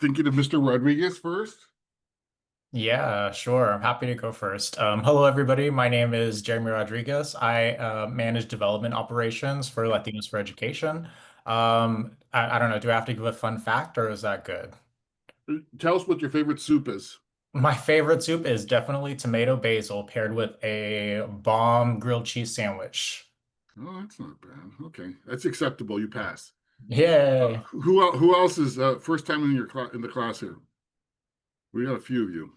Thinking of Mr. Rodriguez first. Yeah, sure. I'm happy to go first. Hello, everybody. My name is Jeremy Rodriguez. I manage development operations for Latinos for Education. I don't know. Do I have to give a fun fact or is that good? Tell us what your favorite soup is. My favorite soup is definitely tomato basil paired with a bomb grilled cheese sandwich. Oh, that's not bad. Okay, that's acceptable. You pass. Yay. Who else is first time in your in the class here? We got a few of you.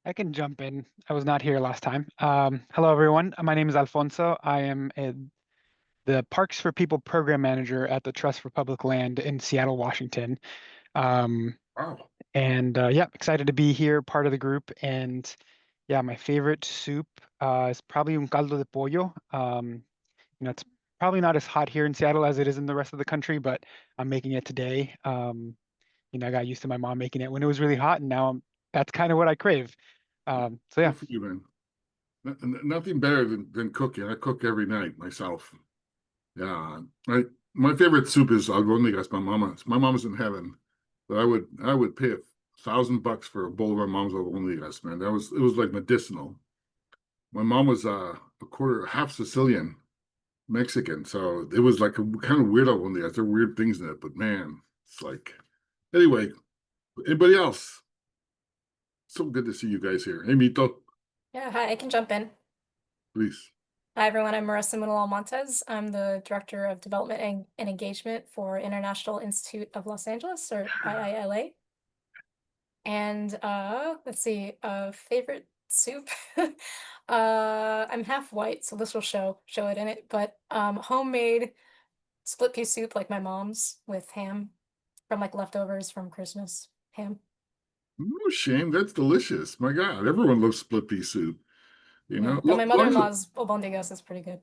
I can jump in. I was not here last time. Hello, everyone. My name is Alfonso. I am the Parks for People program manager at the Trust for Public Land in Seattle, Washington. Um, Wow. yeah, excited to be here, part of the group. And yeah, my favorite soup is probably un caldo de pollo. It's probably not as hot here in Seattle as it is in the rest of the country, but I'm making it today. I got used to my mom making it when it was really hot, and now that's kind of what I crave. So yeah. Good for you, man. Nothing better than cooking. I cook every night myself. Yeah. My favorite soup is albóndigas. My mama's in heaven, but I would pay $1,000 for a bowl of my mom's albóndigas, man. It was like medicinal. My mom was half Sicilian, Mexican, so it was like a kind of weird albóndigas. There are weird things in it, but man, it's like anyway. Anybody else? So good to see you guys here. Hey, Mito, Yeah, hi, I can jump in. please. Hi, everyone. I'm Marissa Manuel Montes. I'm the Director of Development and Engagement for International Institute of Los Angeles, or IILA. And let's see, favorite soup. I'm half white, so this will show it in it, but homemade split pea soup like my mom's with ham from like leftovers from Christmas ham. No shame. That's delicious. My God, everyone loves split pea soup. You Yeah, know, but my long as mother-in-law's albondigas is pretty good.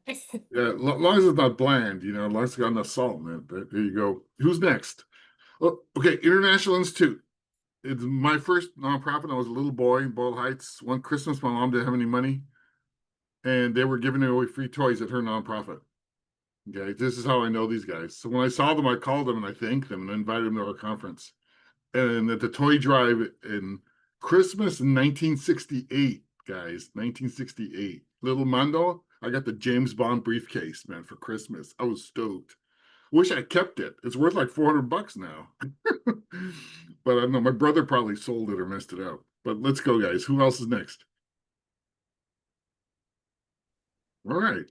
long as it's not bland. As long as it's got enough salt in it. But there you go. Who's next? Oh, okay, International Institute. It's my first nonprofit. I was a little boy in Boyle Heights. One Christmas, my mom didn't have any money, and they were giving away free toys at her nonprofit. Okay, this is how I know these guys. So when I saw them, I called them and I thanked them and invited them to our conference. And at the toy drive in Christmas in 1968, guys, 1968. Little Mando, I got the James Bond briefcase, man, for Christmas. I was stoked. Wish I kept it. It's worth like $400 now. But I don't know. My brother probably sold it or messed it up. But let's go, guys. Who else is next? All right.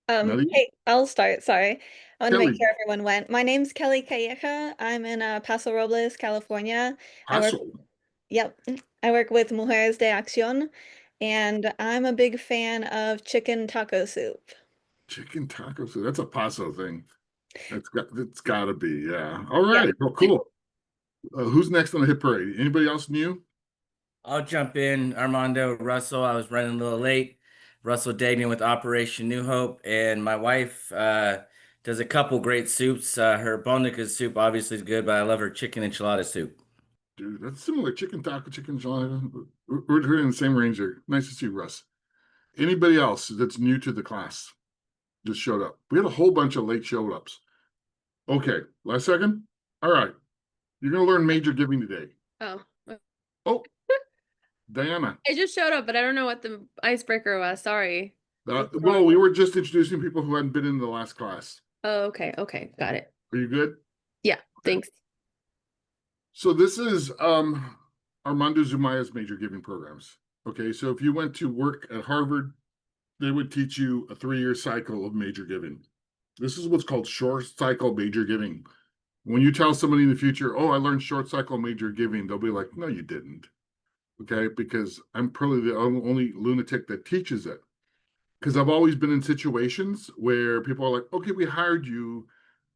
Nutty. Hey, I'll start. Sorry. I want to make Kelly. sure everyone went. My name's Kelly Calleja. I'm in Paso Robles, California. I work, Paso. yep, I work with Mujeres de Acción, and I'm a big fan of chicken taco soup. Chicken tacos. That's a Paso thing. It's got to be. Yeah. All Yeah. right. Well, cool. Who's next on the hit parade? Anybody else new? I'll jump in, Armando, Russell. I was running a little late. Russell dating with Operation New Hope, and my wife does a couple great soups. Her Bonica soup obviously is good, but I love her chicken enchilada soup. Dude, that's similar. Chicken taco, chicken enchilada. We're in the same range there. Nice to see you, Russ. Anybody else that's new to the class just showed up? We had a whole bunch of late show ups. Okay, last second. All right, you're gonna learn major giving today. Oh, Oh, Diana. I just showed up, but I don't know what the icebreaker was. Sorry. Well, we were just introducing people who hadn't been in the last class. Oh, okay. Okay. Got it. Are you good? Yeah. Okay. Thanks. So this is Armando Zumaya's major giving programs. Okay, so if you went to work at Harvard, they would teach you a 3-year cycle of major giving. This is what's called short cycle major giving. When you tell somebody in the future, oh, I learned short cycle major giving, they'll be like, no, you didn't. Okay, because I'm probably the only lunatic that teaches it. Because I've always been in situations where people are like, okay, we hired you.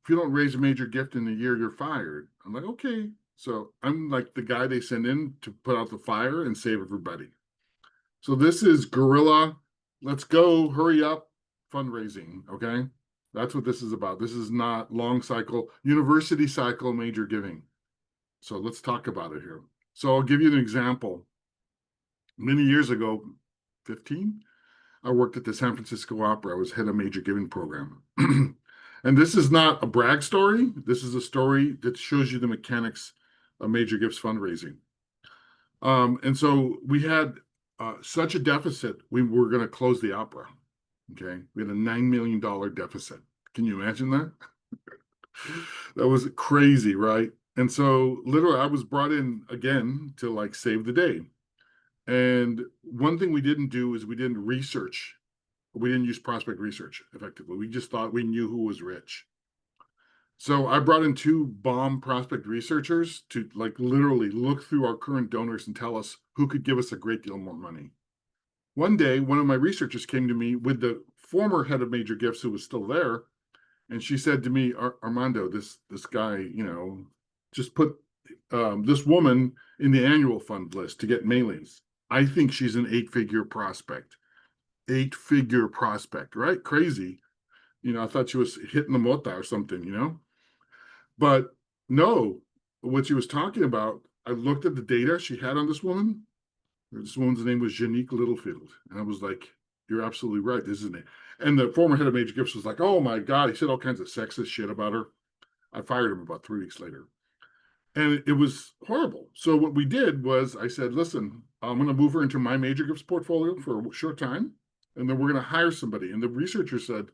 If you don't raise a major gift in a year, you're fired. I'm like, okay. So I'm like the guy they send in to put out the fire and save everybody. So this is guerrilla, let's go, hurry up fundraising. Okay. That's what this is about. This is not long cycle, university cycle major giving. So let's talk about it here. So I'll give you an example. Many years ago, 15, I worked at the San Francisco Opera. I was head of major giving program. And And this is not a brag story. This is a story that shows you the mechanics of major gifts fundraising. And so we had such a deficit, we were going to close the opera. Okay. We had a $9 million deficit. Can you imagine that? That was crazy, right? And so literally I was brought in again to like save the day. And one thing we didn't do is we didn't research. We didn't use prospect research effectively. We just thought we knew who was rich. So I brought in two bomb prospect researchers to like literally look through our current donors and tell us who could give us a great deal more money. One day, one of my researchers came to me with the former head of major gifts who was still there. And she said to me, Armando, this guy, just put this woman in the annual fund list to get mailings. I think she's an 8-figure prospect. 8-figure prospect, right? Crazy. I thought she was hitting the mota or something. But no, what she was talking about, I looked at the data she had on this woman. This woman's name was Janique Littlefield. And I was like, you're absolutely right. This isn't it. And the former head of major gifts was like, oh my God. He said all kinds of sexist shit about her. I fired him about 3 weeks later. And it was horrible. So what we did was I said, listen, I'm going to move her into my major gifts portfolio for a short time. And then we're going to hire somebody. And the researcher said,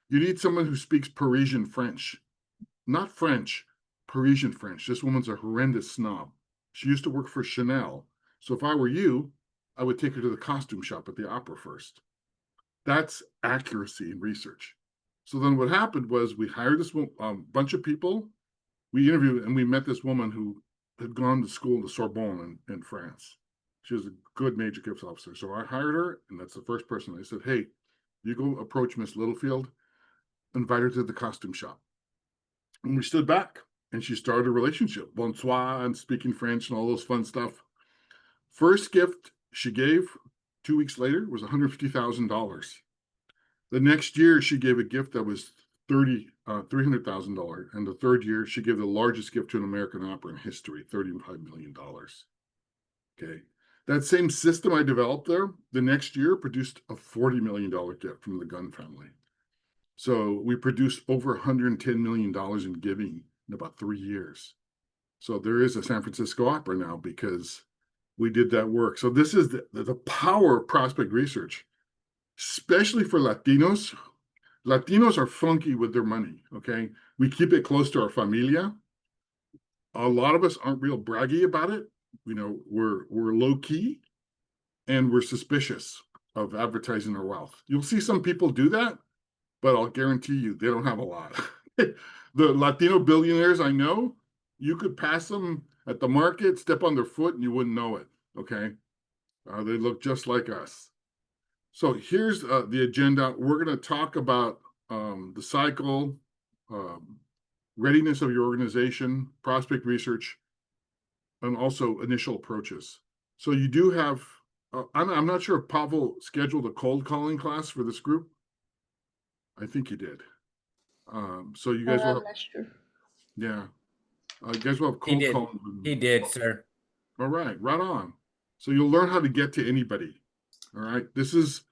you need someone who speaks Parisian French. Not French, Parisian French. This woman's a horrendous snob. She used to work for Chanel. So if I were you, I would take her to the costume shop at the opera first. That's accuracy in research. So then what happened was we hired this bunch of people. We interviewed and we met this woman who had gone to school to Sorbonne in France. She was a good major gifts officer. So I hired her, and that's the first person. I said, hey, you go approach Miss Littlefield, invite her to the costume shop. And we stood back and she started a relationship. Bonsoir and speaking French and all those fun stuff. First gift she gave 2 weeks later was $150,000. The next year she gave a gift that was $300,000. And the third year she gave the largest gift to an American opera in history, $35 million. Okay. That same system I developed there, the next year produced a $40 million gift from the Gunn family. So we produced over $110 million in giving in about 3 years. So there is a San Francisco Opera now because we did that work. So this is the power of prospect research, especially for Latinos. Latinos are funky with their money, okay? We keep it close to our familia. A lot of us aren't real braggy about it. We're low key and we're suspicious of advertising our wealth. You'll see some people do that, but I'll guarantee you they don't have a lot. The Latino billionaires I know, you could pass them at the market, step on their foot, and you wouldn't know it, okay? They look just like us. So here's the agenda. We're going to talk about the cycle, readiness of your organization, prospect research, and also initial approaches. So you do have, I'm not sure if Pavel scheduled a cold calling class for this group. I think he did. So you guys will have, Not sure. yeah. You guys will have cold calling. He did, sir. All right, right on. So you'll learn how to get to anybody. All right. This is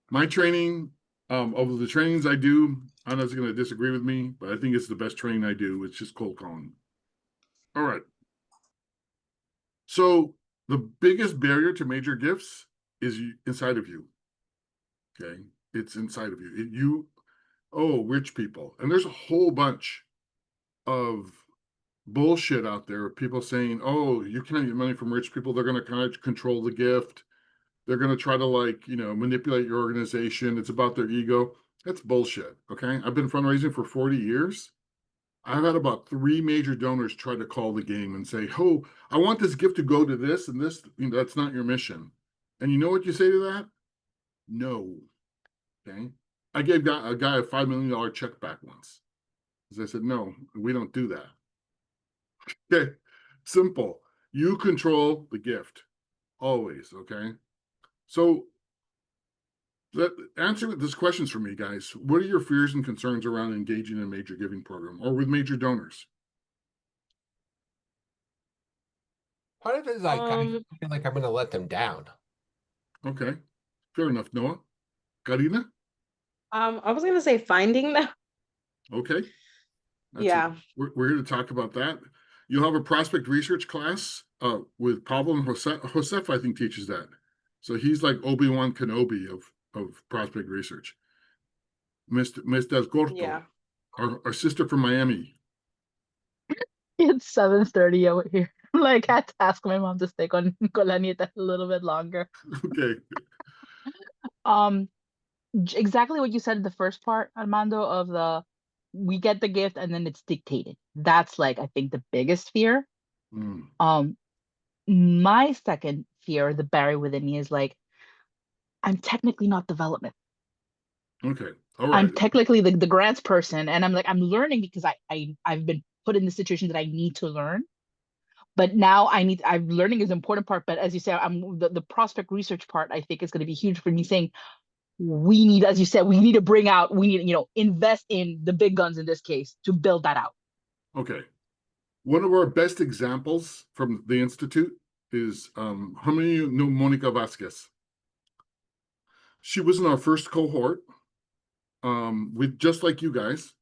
my training. Of the trainings I do, Anna's going to disagree with me, but I think it's the best training I do. It's just cold calling. All right. So the biggest barrier to major gifts is inside of you. Okay. It's inside of you. Rich people. And there's a whole bunch of bullshit out there. People saying, oh, you can't get money from rich people. They're going to kind of control the gift. They're going to try to manipulate your organization. It's about their ego. That's bullshit. Okay. I've been fundraising for 40 years. I've had about 3 major donors try to call the game and say, oh, I want this gift to go to this and this. That's not your mission. And you know what you say to that? No. Okay. I gave a guy a $5 million check back once. As I said, no, we don't do that. Okay. Simple. You control the gift. Always. Okay. So answer this questions for me, guys. What are your fears and concerns around engaging in a major giving program or with major donors? Part of it is like I feel like I'm going to let them down. Okay. Fair enough, Noah. Karina? I was gonna say finding them. Okay. Yeah. We're here to talk about that. You'll have a prospect research class with Pablo and Josef, I think, teaches that. So he's like Obi-Wan Kenobi of prospect research. Miss Del Corto, Yeah. our sister from Miami. It's 7:30 over here. Like, I had to ask my mom to stay con la nieta a little bit longer. Okay. Um, exactly what you said in the first part, Armando, of the we get the gift and then it's dictated. That's like, I think, the biggest fear. Mm. My second fear, the barrier within me, is like, I'm technically not development. Okay. All right. I'm technically the grants person, and I'm like, I'm learning because I've been put in the situation that I need to learn. But now I'm learning is an important part. But as you say, the prospect research part, I think, is going to be huge for me, saying we need, as you said, we need to invest in the big guns in this case to build that out. Okay. One of our best examples from the Institute is how many of you know Monica Vasquez? She was in our first cohort with just like you guys.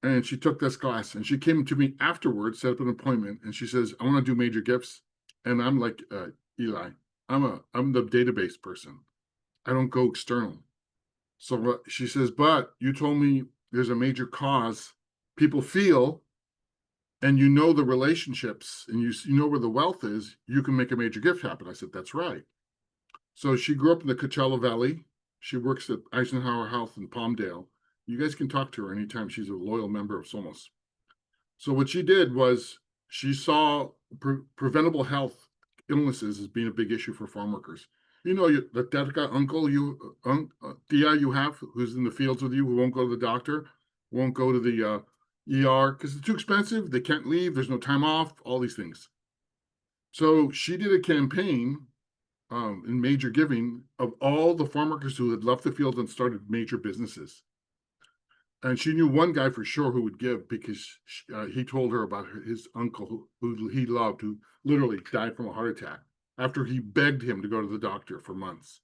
And she took this class and she came to me afterwards, set up an appointment, and she says, I want to do major gifts. And I'm like, Eli, I'm the database person. I don't go external. So she says, but you told me there's a major cause people feel, and you know the relationships, and you know where the wealth is, you can make a major gift happen. I said, that's right. So she grew up in the Coachella Valley. She works at Eisenhower Health in Palmdale. You guys can talk to her anytime. She's a loyal member of Somos. So what she did was she saw preventable health illnesses as being a big issue for farm workers. You know, that uncle tia you have who's in the fields with you, who won't go to the doctor, won't go to the ER because it's too expensive. They can't leave. There's no time off. All these things. So she did a campaign in major giving of all the farm workers who had left the field and started major businesses. And she knew one guy for sure who would give because he told her about his uncle who he loved, who literally died from a heart attack after he begged him to go to the doctor for months.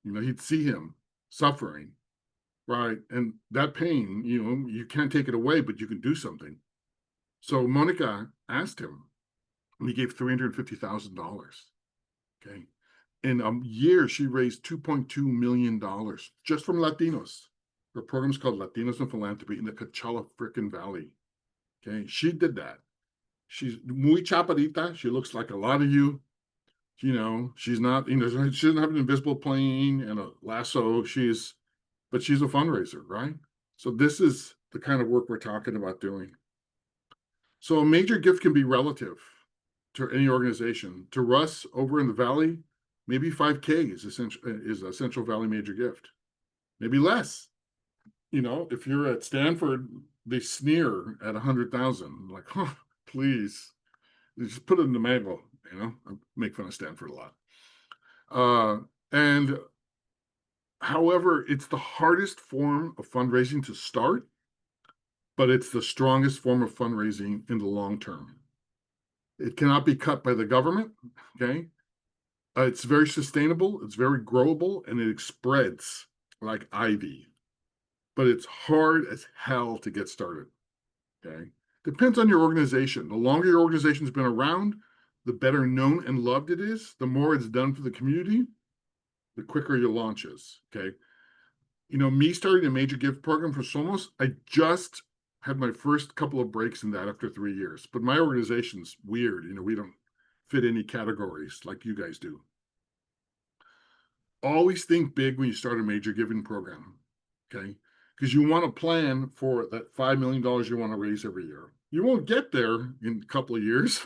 You know, he'd see him suffering, right? And that pain, you know, you can't take it away, but you can do something. So Monica asked him, and he gave $350,000. Okay. In a year, she raised $2.2 million just from Latinos. Her program's called Latinos in Philanthropy in the Coachella frickin' Valley. Okay, she did that. She's muy chaparita. She looks like a lot of you. You know, she's not, you know, she doesn't have an invisible plane and a lasso. But she's a fundraiser, right? So this is the kind of work we're talking about doing. So a major gift can be relative to any organization. To Russ over in the Valley, maybe 5K is a Central Valley major gift. Maybe less. You know, if you're at Stanford, they sneer at 100,000. Like, huh, please, they just put it in the manual. You know, I make fun of Stanford a lot. And however, it's the hardest form of fundraising to start, but it's the strongest form of fundraising in the long term. It cannot be cut by the government. Okay, it's very sustainable. It's very growable, and it spreads like ivy. But it's hard as hell to get started. Okay. Depends on your organization. The longer your organization's been around, the better known and loved it is, the more it's done for the community, the quicker your launch is. Okay. You know, me starting a major gift program for Somos, I just had my first couple of breaks in that after 3 years. But my organization's weird. You know, we don't fit any categories like you guys do. Always think big when you start a major giving program. Okay. Because you want to plan for that $5 million you want to raise every year. You won't get there in a couple of years,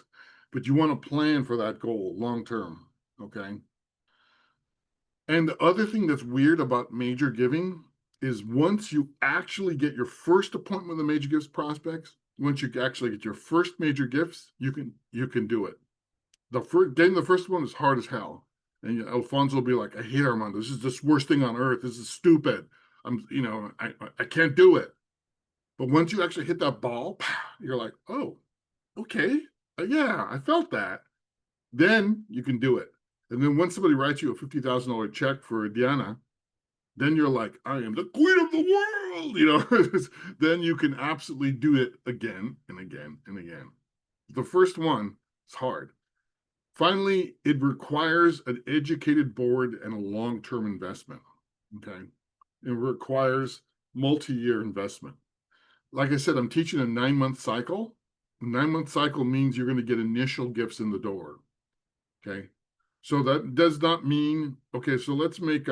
but you want to plan for that goal long term. Okay. And the other thing that's weird about major giving is once you actually get your first appointment with the major gifts prospects, once you actually get your first major gifts, you can do it. Getting the first one is hard as hell. And Alfonso will be like, I hate Armando. This is the worst thing on earth. This is stupid. I can't do it. But once you actually hit that ball, you're like, oh, okay. Yeah, I felt that. Then you can do it. And then once somebody writes you a $50,000 check for Diana, then you're like, I am the queen of the world, you know. Then you can absolutely do it again and again and again. The first one is hard. Finally, it requires an educated board and a long-term investment. Okay. It requires multi-year investment. Like I said, I'm teaching a 9-month cycle. A 9-month cycle means you're going to get initial gifts in the door. Okay. So that does not mean, okay, so let's make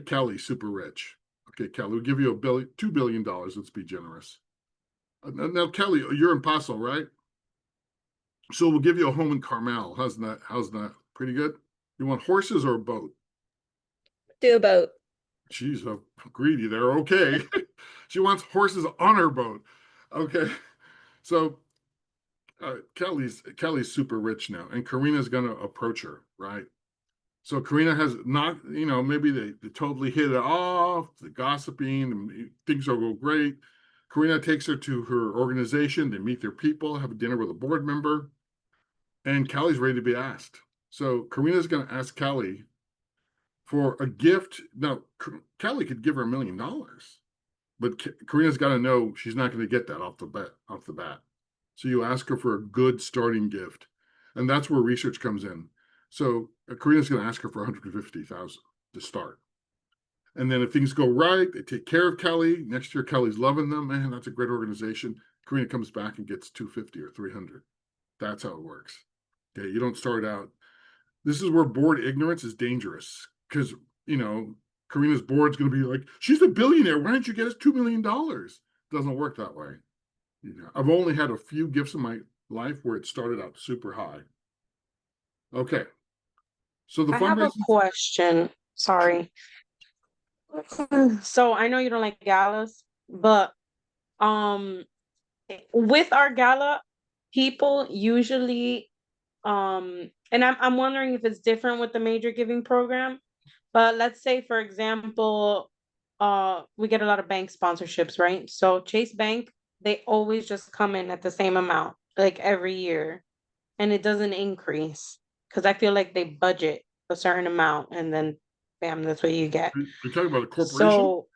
Kelly super rich. Okay, Kelly, we'll give you $2 billion. Let's be generous. Now, Kelly, you're in Paso, right? So we'll give you a home in Carmel. How's that? How's that? Pretty good. You want horses or a boat? Do a boat. She's greedy there. Okay. She wants horses on her boat. Okay. So Kelly's super rich now, and Karina's gonna approach her, right? So Karina has not, you know, maybe they totally hit it off, the gossiping, and things will go great. Karina takes her to her organization. They meet their people, have a dinner with a board member, and Kelly's ready to be asked. So Karina's going to ask Kelly for a gift. Now, Kelly could give her $1 million, but Karina's got to know she's not going to get that off the bat. So you ask her for a good starting gift, and that's where research comes in. So Karina's going to ask her for 150,000 to start. And then if things go right, they take care of Kelly. Next year, Kelly's loving them. Man, that's a great organization. Karina comes back and gets 250 or 300. That's how it works. Okay, you don't start out. This is where board ignorance is dangerous because, you know, Karina's board's going to be like, she's a billionaire. Why didn't you get us $2 million? Doesn't work that way. You know, I've only had a few gifts in my life where it started out super high. Okay. So the I have a fundraising. question. Sorry. So I know you don't like galas, but with our gala, people usually and I'm wondering if it's different with the major giving program, but let's say for example, we get a lot of bank sponsorships, right? So Chase Bank, they always just come in at the same amount, like every year, and it doesn't increase because I feel like they budget a certain amount and then bam, that's what you get. You're talking about a corporation? So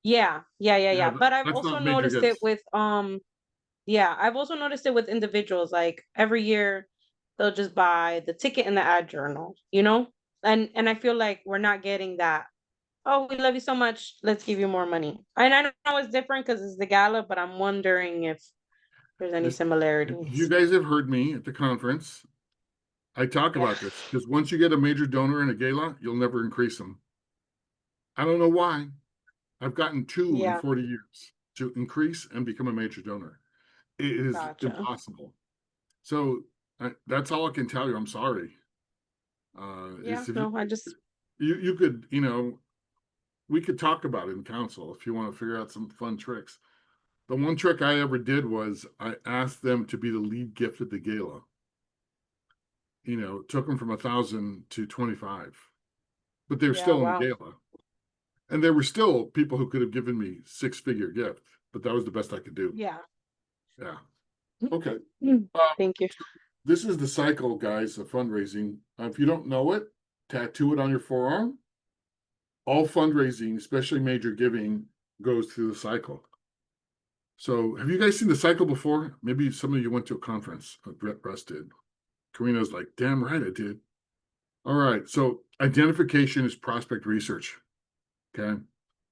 yeah. Yeah, But I've that's also not major noticed it gifts. with yeah, I've also noticed it with individuals. Like every year they'll just buy the ticket and the ad journal, you know? And I feel like we're not getting that. Oh, we love you so much. Let's give you more money. And I know it's different because it's the gala, but I'm wondering if there's any You similarities. guys have heard me at the conference. I talk Yeah. about this because once you get a major donor in a gala, you'll never increase them. I don't know why. I've gotten 2 in Yeah. 40 years to increase and become a major donor. It is Gotcha. impossible. So that's all I can tell you. I'm sorry. Yeah, If no, I just you could, you know, we could talk about it in council if you want to figure out some fun tricks. The one trick I ever did was I asked them to be the lead gift at the gala. You know, took them from 1,000 to 25, but they were yeah, still in wow. the gala. And there were still people who could have given me 6-figure gift, but that was the best I could do. Yeah. Yeah. Okay. Thank you. This is the cycle, guys, of fundraising. If you don't know it, tattoo it on your forearm. All fundraising, especially major giving, goes through the cycle. So have you guys seen the cycle before? Maybe some of you went to a conference. Russ did. Karina's like, damn right I did. All right. So identification is prospect research. Okay.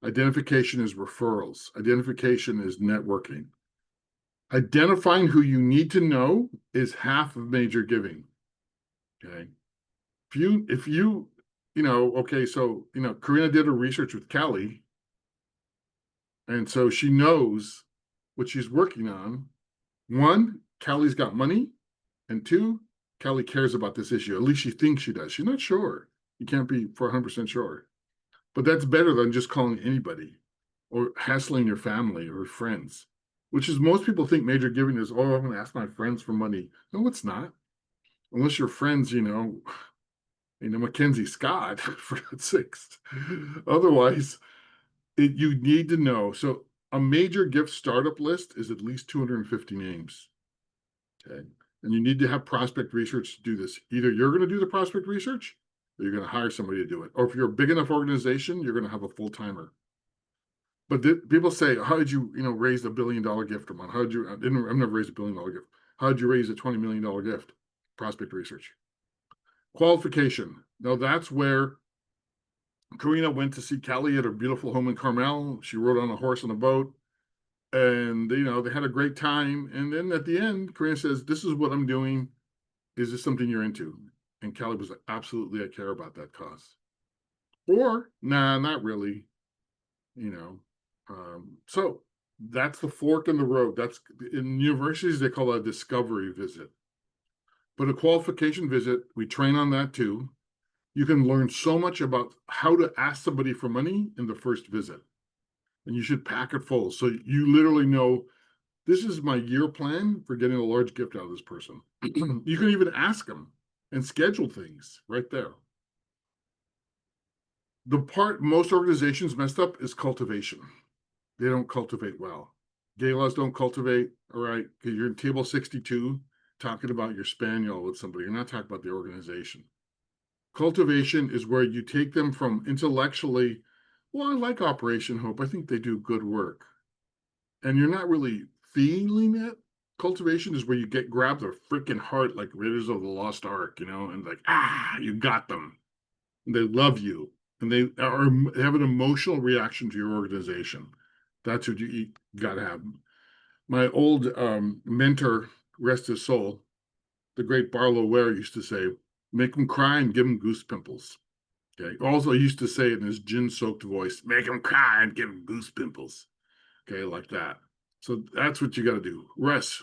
Identification is referrals. Identification is networking. Identifying who you need to know is half of major giving. Okay. If you know, okay, so, you know, Karina did her research with Kelly. And so she knows what she's working on. 1, Kelly's got money. And 2, Kelly cares about this issue. At least she thinks she does. She's not sure. You can't be 100% sure. But that's better than just calling anybody or hassling your family or friends, which is most people think major giving is, oh, I'm going to ask my friends for money. No, it's not. Unless your friends, you know, Mackenzie Scott, for God's sakes. Otherwise, you need to know. So a major gift startup list is at least 250 names. Okay. And you need to have prospect research to do this. Either you're going to do the prospect research or you're going to hire somebody to do it. Or if you're a big enough organization, you're going to have a full-timer. But people say, how did you, raise $1 billion gift, Armand? How did you, I've never raised $1 billion gift. How did you raise a $20 million gift? Prospect research. Qualification. Now that's where Karina went to see Callie at her beautiful home in Carmel. She rode on a horse on a boat, and they had a great time. And then at the end, Karina says, "This is what I'm doing. Is this something you're into?" And Callie was like, "Absolutely, I care about that cause." Or, nah, not really. So that's the fork in the road. That's in universities they call that a discovery visit. But a qualification visit, we train on that too. You can learn so much about how to ask somebody for money in the first visit. And you should pack it full. So you literally know, this is my year plan for getting a large gift out of this person. You can even ask them and schedule things right there. The part most organizations messed up is cultivation. They don't cultivate well. Galas don't cultivate, all right? Because you're in table 62 talking about your spaniel with somebody. You're not talking about the organization. Cultivation is where you take them from intellectually, well, I like Operation Hope. I think they do good work. And you're not really feeling it. Cultivation is where you grab their freaking heart like Raiders of the Lost Ark, and like, you got them. And they love you. And they have an emotional reaction to your organization. That's what you got to have. My old mentor, rest his soul, the great Barlow Ware used to say, make them cry and give them goose pimples. Okay. Also, he used to say it in his gin-soaked voice, make them cry and give them goose pimples. Okay, like that. So that's what you got to do. Russ.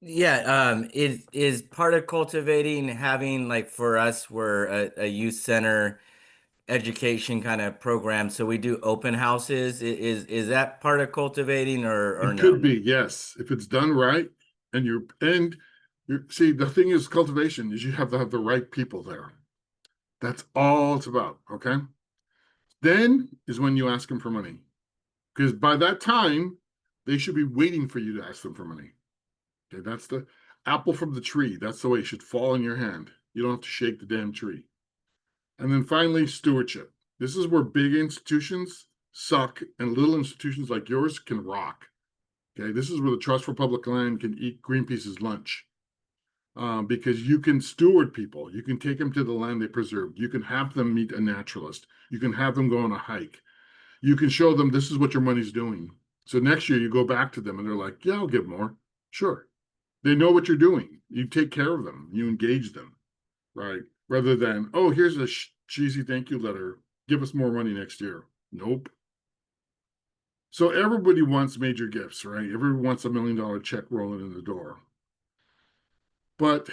Yeah, is part of cultivating having, like, for us, we're a youth center education kind of program, so we do open houses. Is that part of cultivating, or It no? could be, yes, if it's done right. And you're see, the thing is, cultivation is you have to have the right people there. That's all it's about. Okay. Then is when you ask them for money, because by that time they should be waiting for you to ask them for money. Okay, that's the apple from the tree. That's the way it should fall in your hand. You don't have to shake the damn tree. And then finally, stewardship. This is where big institutions suck and little institutions like yours can rock. Okay, this is where the Trust for Public Land can eat Greenpeace's lunch. Because you can steward people. You can take them to the land they preserved. You can have them meet a naturalist. You can have them go on a hike. You can show them this is what your money's doing. So next year you go back to them and they're like, yeah, I'll give more. Sure. They know what you're doing. You take care of them. You engage them, right? Rather than, oh, here's a cheesy thank you letter. Give us more money next year. Nope. So everybody wants major gifts, right? Everyone wants $1 million check rolling in the door. But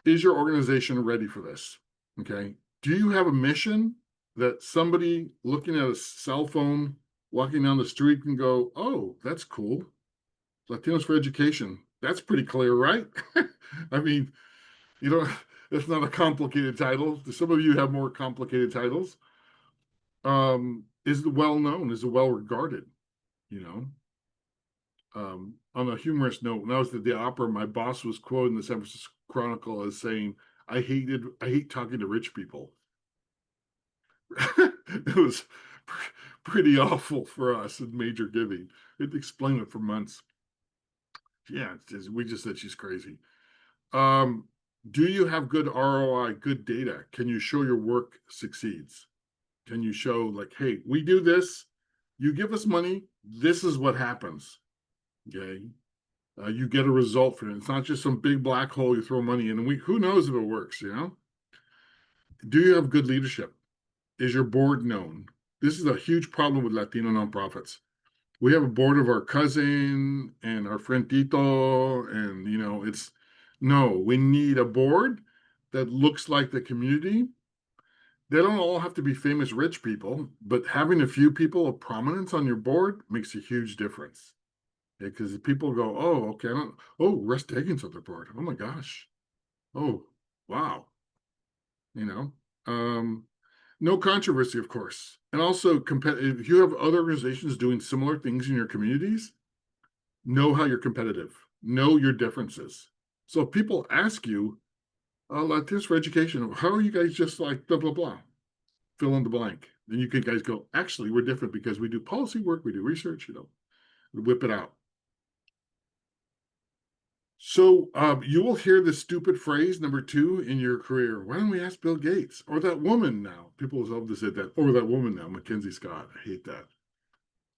is your organization ready for this? Okay. Do you have a mission that somebody looking at a cell phone, walking down the street can go, oh, that's cool. Latinos for Education. That's pretty clear, right? I mean, it's not a complicated title. Some of you have more complicated titles. Is it well known? Is it well regarded? On a humorous note, when I was at the opera, my boss was quoted in the San Francisco Chronicle as saying, I hate talking to rich people. It was pretty awful for us in major giving. It explained it for months. Yeah, we just said she's crazy. Do you have good ROI, good data? Can you show your work succeeds? Can you show like, hey, we do this, you give us money, this is what happens. Okay. You get a result for it. It's not just some big black hole you throw money in, and who knows if it works, Do you have good leadership? Is your board known? This is a huge problem with Latino nonprofits. We have a board of our cousin and our friend Tito, and we need a board that looks like the community. They don't all have to be famous rich people, but having a few people of prominence on your board makes a huge difference. Because people go, oh, okay, Russ Dagan's on the board. Oh my gosh. Oh, wow. No controversy, of course. And also, if you have other organizations doing similar things in your communities, know how you're competitive, know your differences. So if people ask you, like this for education. How are you guys just like blah, blah, blah? Fill in the blank. Then you could guys go, actually, we're different because we do policy work, we do research, we whip it out. So you will hear the stupid phrase number 2 in your career. Why don't we ask Bill Gates or that woman now? People love to say that, or that woman now, Mackenzie Scott. I hate that.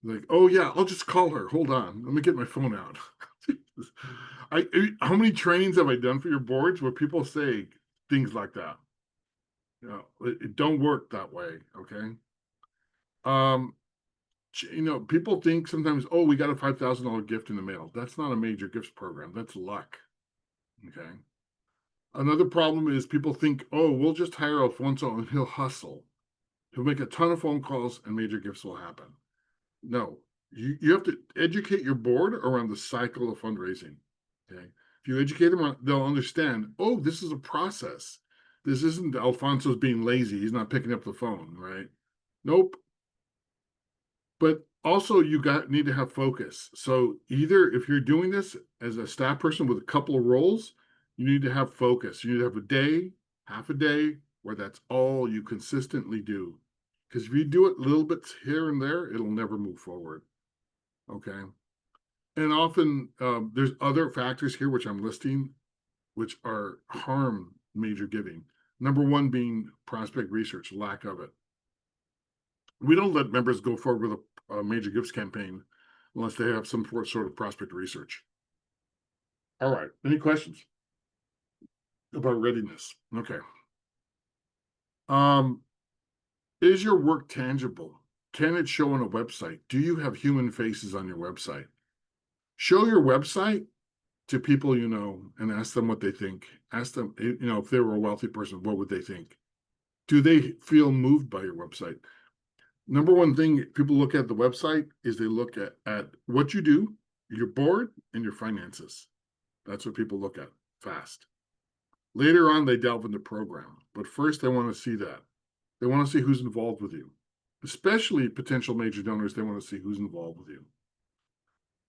Like, oh yeah, I'll just call her. Hold on, let me get my phone out. How many trainings have I done for your boards where people say things like that? It don't work that way. Okay. Um, people think sometimes, oh, we got a $5,000 gift in the mail. That's not a major gifts program. That's luck. Okay. Another problem is people think, oh, we'll just hire Alfonso and he'll hustle. He'll make a ton of phone calls and major gifts will happen. No, you have to educate your board around the cycle of fundraising. Okay. If you educate them, they'll understand, oh, this is a process. This isn't Alfonso's being lazy. He's not picking up the phone, right? Nope. But also you need to have focus. So either if you're doing this as a staff person with a couple of roles, you need to have focus. You need to have a day, half a day, where that's all you consistently do. Because if you do it little bits here and there, it'll never move forward. Okay. And often there's other factors here, which I'm listing, which are harm major giving. Number 1 being prospect research, lack of it. We don't let members go forward with a major gifts campaign unless they have some sort of prospect research. All right. Any questions about readiness? Okay. Is your work tangible? Can it show on a website? Do you have human faces on your website? Show your website to people you know and ask them what they think. Ask them, if they were a wealthy person, what would they think? Do they feel moved by your website? Number 1 thing people look at the website is they look at what you do, your board, and your finances. That's what people look at fast. Later on, they delve into program, but first they want to see that. They want to see who's involved with you, especially potential major donors. They want to see who's involved with you.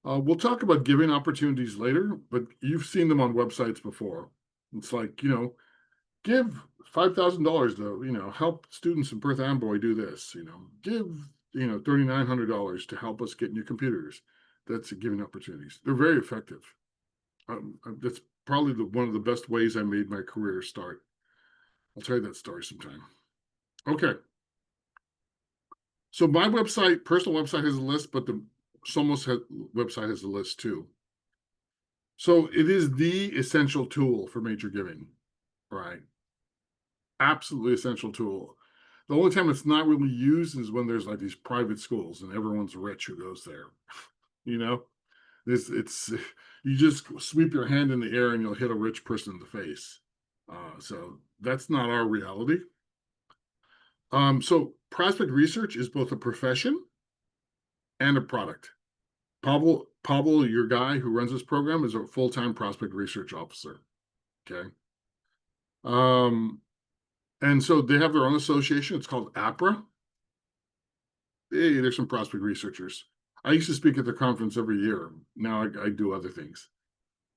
We'll talk about giving opportunities later, but you've seen them on websites before. It's like, give $5,000 to, help students in Perth Amboy do this, give, $3,900 to help us get new computers. That's giving opportunities. They're very effective. That's probably one of the best ways I made my career start. I'll tell you that story sometime. Okay. So my personal website has a list, but the Somos website has a list too. So it is the essential tool for major giving, right? Absolutely essential tool. The only time it's not really used is when there's like these private schools and everyone's rich who goes there. It's you just sweep your hand in the air and you'll hit a rich person in the face. So that's not our reality. So prospect research is both a profession and a product. Pablo, your guy who runs this program, is a full-time prospect research officer. Okay. And so they have their own association. It's called APRA. Hey, there's some prospect researchers. I used to speak at the conference every year. Now I do other things.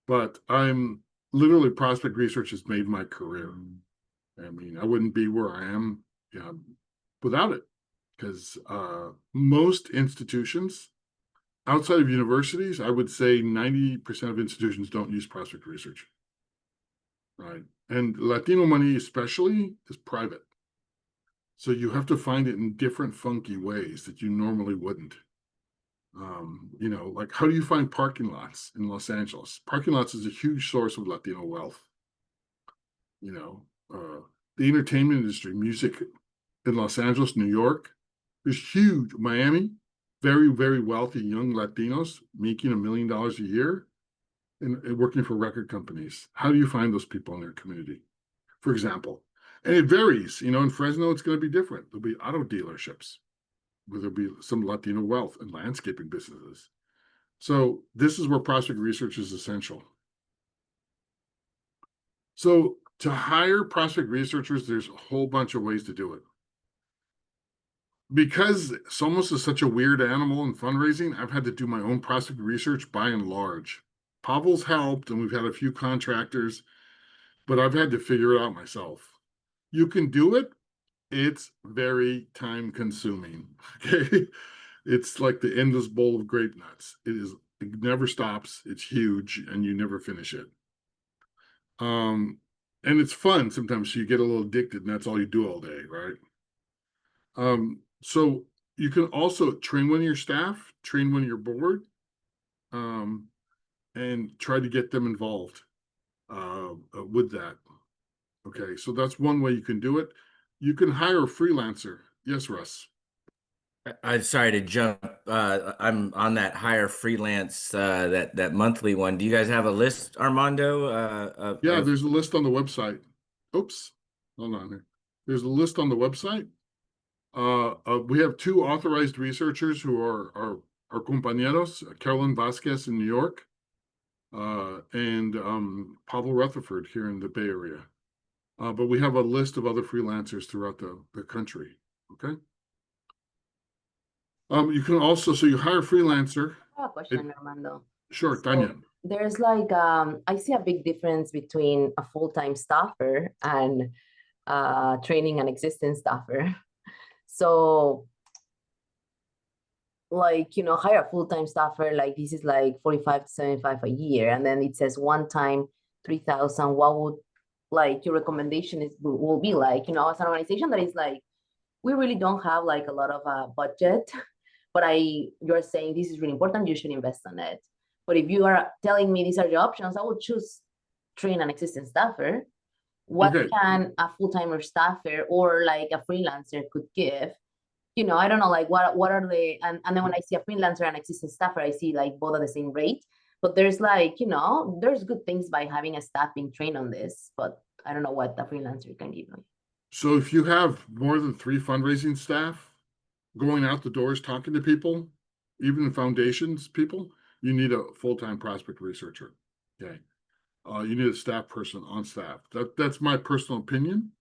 But I'm literally, prospect research has made my career. I mean, I wouldn't be where I am without it. Because most institutions, outside of universities, I would say 90% of institutions don't use prospect research. Right. And Latino money especially is private. So you have to find it in different funky ways that you normally wouldn't. Like, how do you find parking lots in Los Angeles? Parking lots is a huge source of Latino wealth. The entertainment industry, music in Los Angeles, New York, is huge. Miami, very, very wealthy young Latinos making $1 million a year and working for record companies. How do you find those people in their community, for example? And it varies. In Fresno, it's going to be different. There'll be auto dealerships where there'll be some Latino wealth and landscaping businesses. So this is where prospect research is essential. So to hire prospect researchers, there's a whole bunch of ways to do it. Because Somos is such a weird animal in fundraising, I've had to do my own prospect research by and large. Pavel's helped, and we've had a few contractors. but I've had to figure it out myself. You can do it. It's very time consuming. Okay. It's like the endless bowl of grape nuts. It never stops. It's huge and you never finish it. And it's fun sometimes. So you get a little addicted and that's all you do all day, right? So you can also train one of your staff, train one of your board, and try to get them involved with that. Okay, so that's one way you can do it. You can hire a freelancer. Yes, Russ. I'm sorry to jump. I'm on that hire freelance that monthly one. Do you guys have a list, Armando? Yeah, there's a list on the website. Oops, hold on here. There's a list on the website. We have two authorized researchers who are our compañeros, Carolyn Vasquez in New York, and Pavel Rutherford here in the Bay Area. But we have a list of other freelancers throughout the country. Okay. You can also, so you hire a freelancer. I have a question, Armando. Sure, So Tanya. there's like I see a big difference between a full-time staffer and training an existing staffer. So like, you know, hire a full-time staffer, like this is like 45 to 75 a year, and then it says one time 3,000. What would like your recommendation will be like, you know, as an organization that is like, we really don't have like a lot of budget, but you're saying this is really important, you should invest on it. But if you are telling me these are the options, I would choose train an existing staffer. What Okay. can a full-timer staffer or like a freelancer could give? You know, I don't know, like what are the, and then when I see a freelancer and existing staffer, I see like both at the same rate. But there's like, you know, there's good things by having a staff being trained on this, but I don't know what the freelancer can give me. So if you have more than 3 fundraising staff going out the doors, talking to people, even foundations people, you need a full-time prospect researcher. Okay. You need a staff person on staff. That's my personal opinion.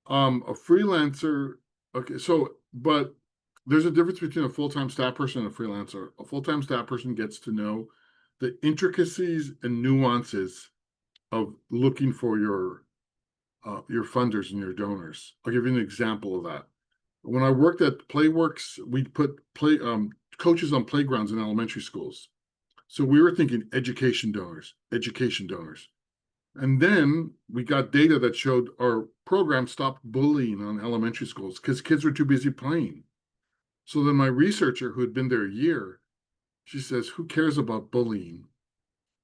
A freelancer, okay, so, but there's a difference between a full-time staff person and a freelancer. A full-time staff person gets to know the intricacies and nuances of looking for your funders and your donors. I'll give you an example of that. When I worked at Playworks, we put coaches on playgrounds in elementary schools. So we were thinking education donors. And then we got data that showed our program stopped bullying on elementary schools because kids were too busy playing. So then my researcher, who had been there a year, she says, who cares about bullying?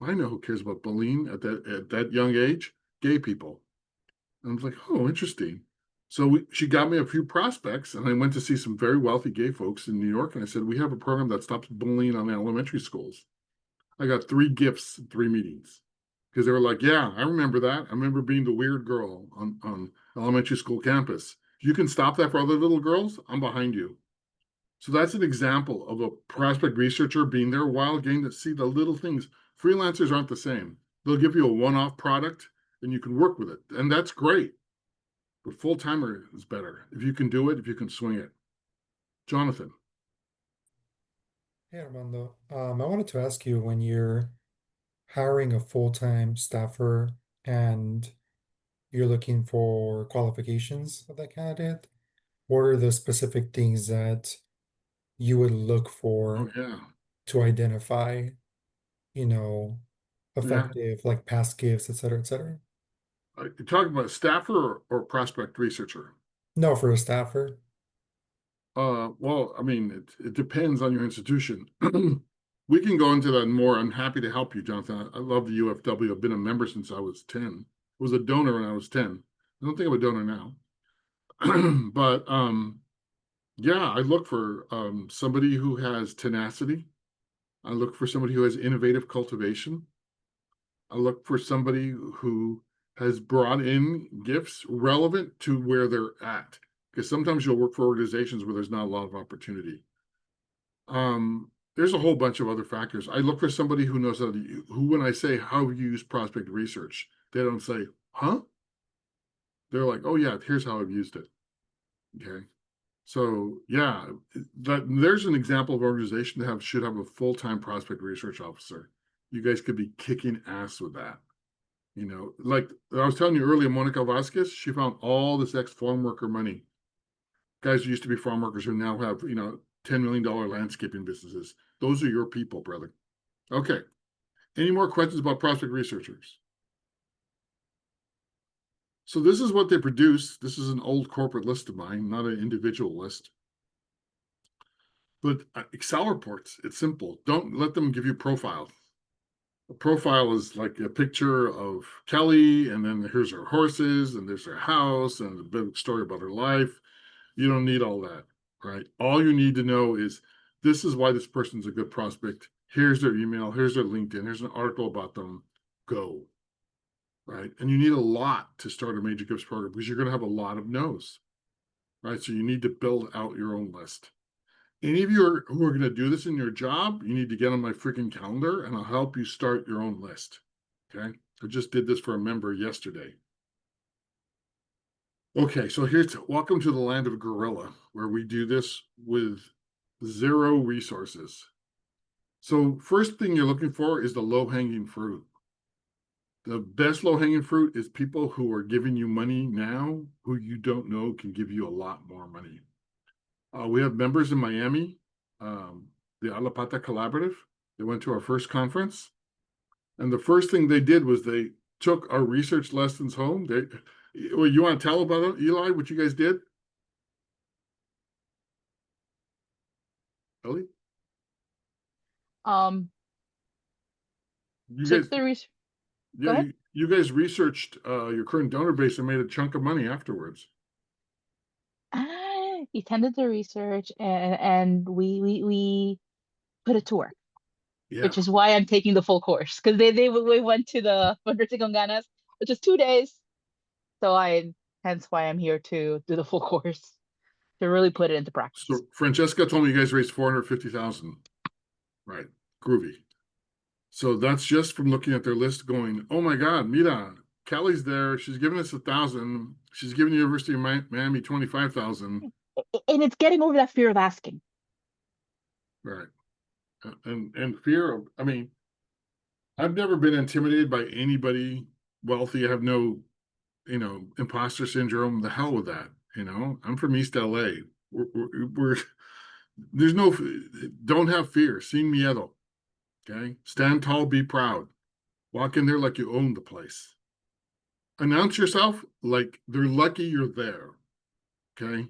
I know who cares about bullying at that young age, gay people. And I was like, oh, interesting. So she got me a few prospects, and I went to see some very wealthy gay folks in New York. And I said, we have a program that stops bullying on elementary schools. I got 3 gifts, 3 meetings, because they were like, yeah, I remember that. I remember being the weird girl on elementary school campus. You can stop that for other little girls, I'm behind you. So that's an example of a prospect researcher being there a while, getting to see the little things. Freelancers aren't the same. They'll give you a one-off product and you can work with it. And that's great. But full-timer is better. If you can do it, if you can swing it. Jonathan. Hey, Armando. I wanted to ask you, when you're hiring a full-time staffer and you're looking for qualifications of that candidate, what are the specific things that you would look for to identify, you know, effective, like past gifts, et cetera, et cetera? You're talking about a staffer or prospect researcher? No, for a staffer. Well, I mean, it depends on your institution. We can go into that more. I'm happy to help you, Jonathan. I love the UFW. I've been a member since I was 10. I was a donor when I was 10. I don't think I'm a donor now. But yeah, I look for somebody who has tenacity. I look for somebody who has innovative cultivation. I look for somebody who has brought in gifts relevant to where they're at. Because sometimes you'll work for organizations where there's not a lot of opportunity. There's a whole bunch of other factors. I look for somebody who knows how to, who, when I say how you use prospect research, they don't say, huh? They're like, oh yeah, here's how I've used it. Okay. So yeah, there's an example of organization that should have a full-time prospect research officer. You guys could be kicking ass with that. You know, like I was telling you earlier, Monica Vasquez, she found all this ex-farm worker money. Guys who used to be farm workers who now have, you know, $10 million landscaping businesses. Those are your people, brother. Okay. Any more questions about prospect researchers? So this is what they produce. This is an old corporate list of mine, not an individual list. But Excel reports, it's simple. Don't let them give you profiles. A profile is like a picture of Kelly, and then here's her horses, and there's her house, and a bit of story about her life. You don't need all that, right? All you need to know is this is why this person's a good prospect. Here's their email, here's their LinkedIn, here's an article about them. Go, right? And you need a lot to start a major gifts program because you're going to have a lot of no's, right? So you need to build out your own list. Any of you who are going to do this in your job, you need to get on my freaking calendar and I'll help you start your own list. Okay. I just did this for a member yesterday. Okay. So welcome to the land of gorilla, where we do this with 0 resources. So first thing you're looking for is the low-hanging fruit. The best low-hanging fruit is people who are giving you money now, who you don't know can give you a lot more money. We have members in Miami, the Alapata Collaborative. They went to our first conference. And the first thing they did was they took our research lessons home. Well, you want to tell about it, Eli, what you guys did? Ellie? You Took guys, the research. Go yeah, ahead. you guys researched your current donor base and made a chunk of money afterwards. He attended the research and we put it to work, Yeah. which is why I'm taking the full course because we went to the fundraising con ganas, which is 2 days. So hence why I'm here to do the full course to really put it into practice. So Francesca told me you guys raised 450,000. Right. Groovy. So that's just from looking at their list going, oh my God, mira, Kelly's there. She's giving us 1,000. She's giving the University of Miami 25,000. And it's getting over that fear of asking. Right. And fear of, I mean, I've never been intimidated by anybody wealthy. I have no, imposter syndrome. The hell with that. I'm from East LA. We're there's no, don't have fear. Sin miedo. Okay. Stand tall, be proud. Walk in there like you own the place. Announce yourself like they're lucky you're there. Okay.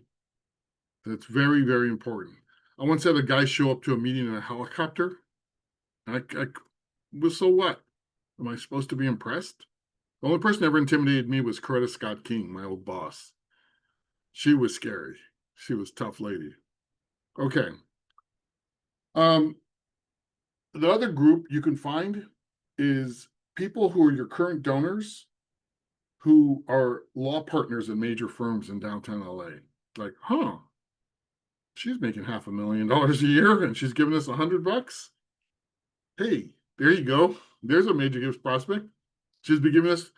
That's very, very important. I once had a guy show up to a meeting in a helicopter. Well, so what? Am I supposed to be impressed? The only person that ever intimidated me was Coretta Scott King, my old boss. She was scary. She was a tough lady. Okay. The other group you can find is people who are your current donors who are law partners in major firms in downtown LA. Like, she's making $500,000 a year and she's giving us $100. Hey, there you go. There's a major gifts prospect. She's been giving us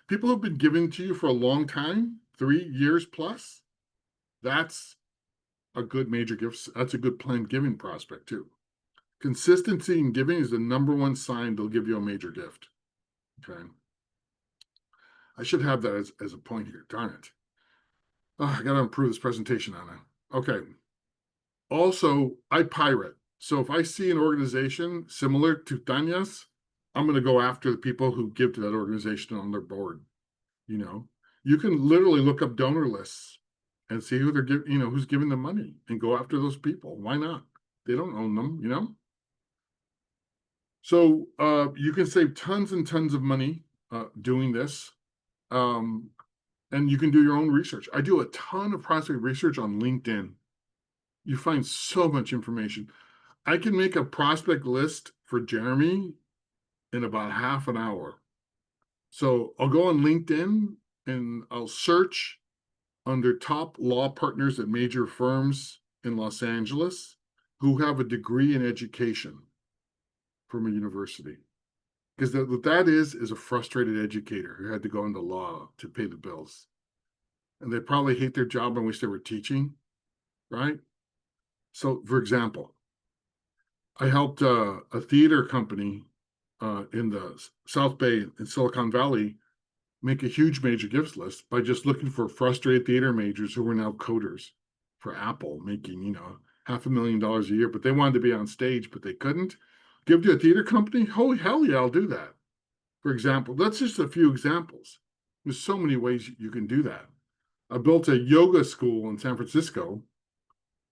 people who've been giving to you for a long time, 3 years plus. That's a good major gift. That's a good planned giving prospect too. Consistency in giving is the #1 sign they'll give you a major gift. Okay. I should have that as a point here. Darn it. Oh, I got to improve this presentation on it. Okay. Also, I pirate. So if I see an organization similar to Tanya's, I'm going to go after the people who give to that organization on their board. You can literally look up donor lists and see who they're giving, who's giving them money and go after those people. Why not? They don't own them. So you can save tons and tons of money doing this. And you can do your own research. I do a ton of prospect research on LinkedIn. You find so much information. I can make a prospect list for Jeremy in about half an hour. So I'll go on LinkedIn and I'll search under top law partners at major firms in Los Angeles who have a degree in education from a university. Because what that is a frustrated educator who had to go into law to pay the bills. And they probably hate their job and wish they were teaching, right? So, for example, I helped a theater company in the South Bay in Silicon Valley make a huge major gifts list by just looking for frustrated theater majors who are now coders for Apple, making, you know, $500,000 a year, but they wanted to be on stage, but they couldn't. Give to a theater company? Holy hell yeah, I'll do that. For example, that's just a few examples. There's so many ways you can do that. I built a yoga school in San Francisco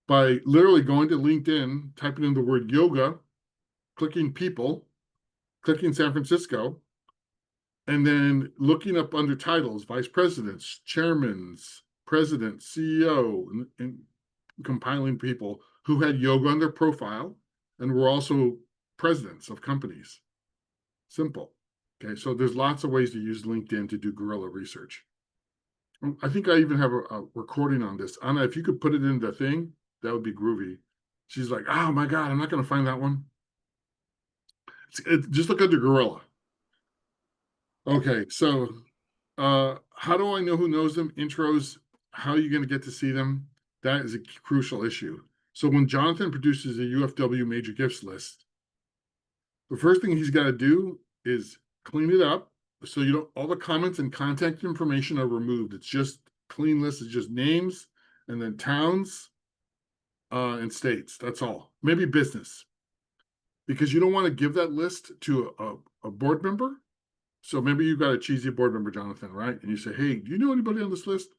by literally going to LinkedIn, typing in the word yoga, clicking people, clicking San Francisco, and then looking up under titles, vice presidents, chairmans, president, CEO, and compiling people who had yoga on their profile and were also presidents of companies. Simple. Okay, so there's lots of ways to use LinkedIn to do guerrilla research. I think I even have a recording on this. Anna, if you could put it in the thing, that would be groovy. She's like, oh my God, I'm not going to find that one. Just look under gorilla. Okay, so how do I know who knows them? Intros, how are you going to get to see them? That is a crucial issue. So when Jonathan produces a UFW major gifts list, the first thing he's got to do is clean it up. So you don't, all the comments and contact information are removed. It's just clean list. It's just names and then towns and states. That's all. Maybe business. Because you don't want to give that list to a board member. So maybe you've got a cheesy board member, Jonathan, right? And you say, hey, do you know anybody on this list?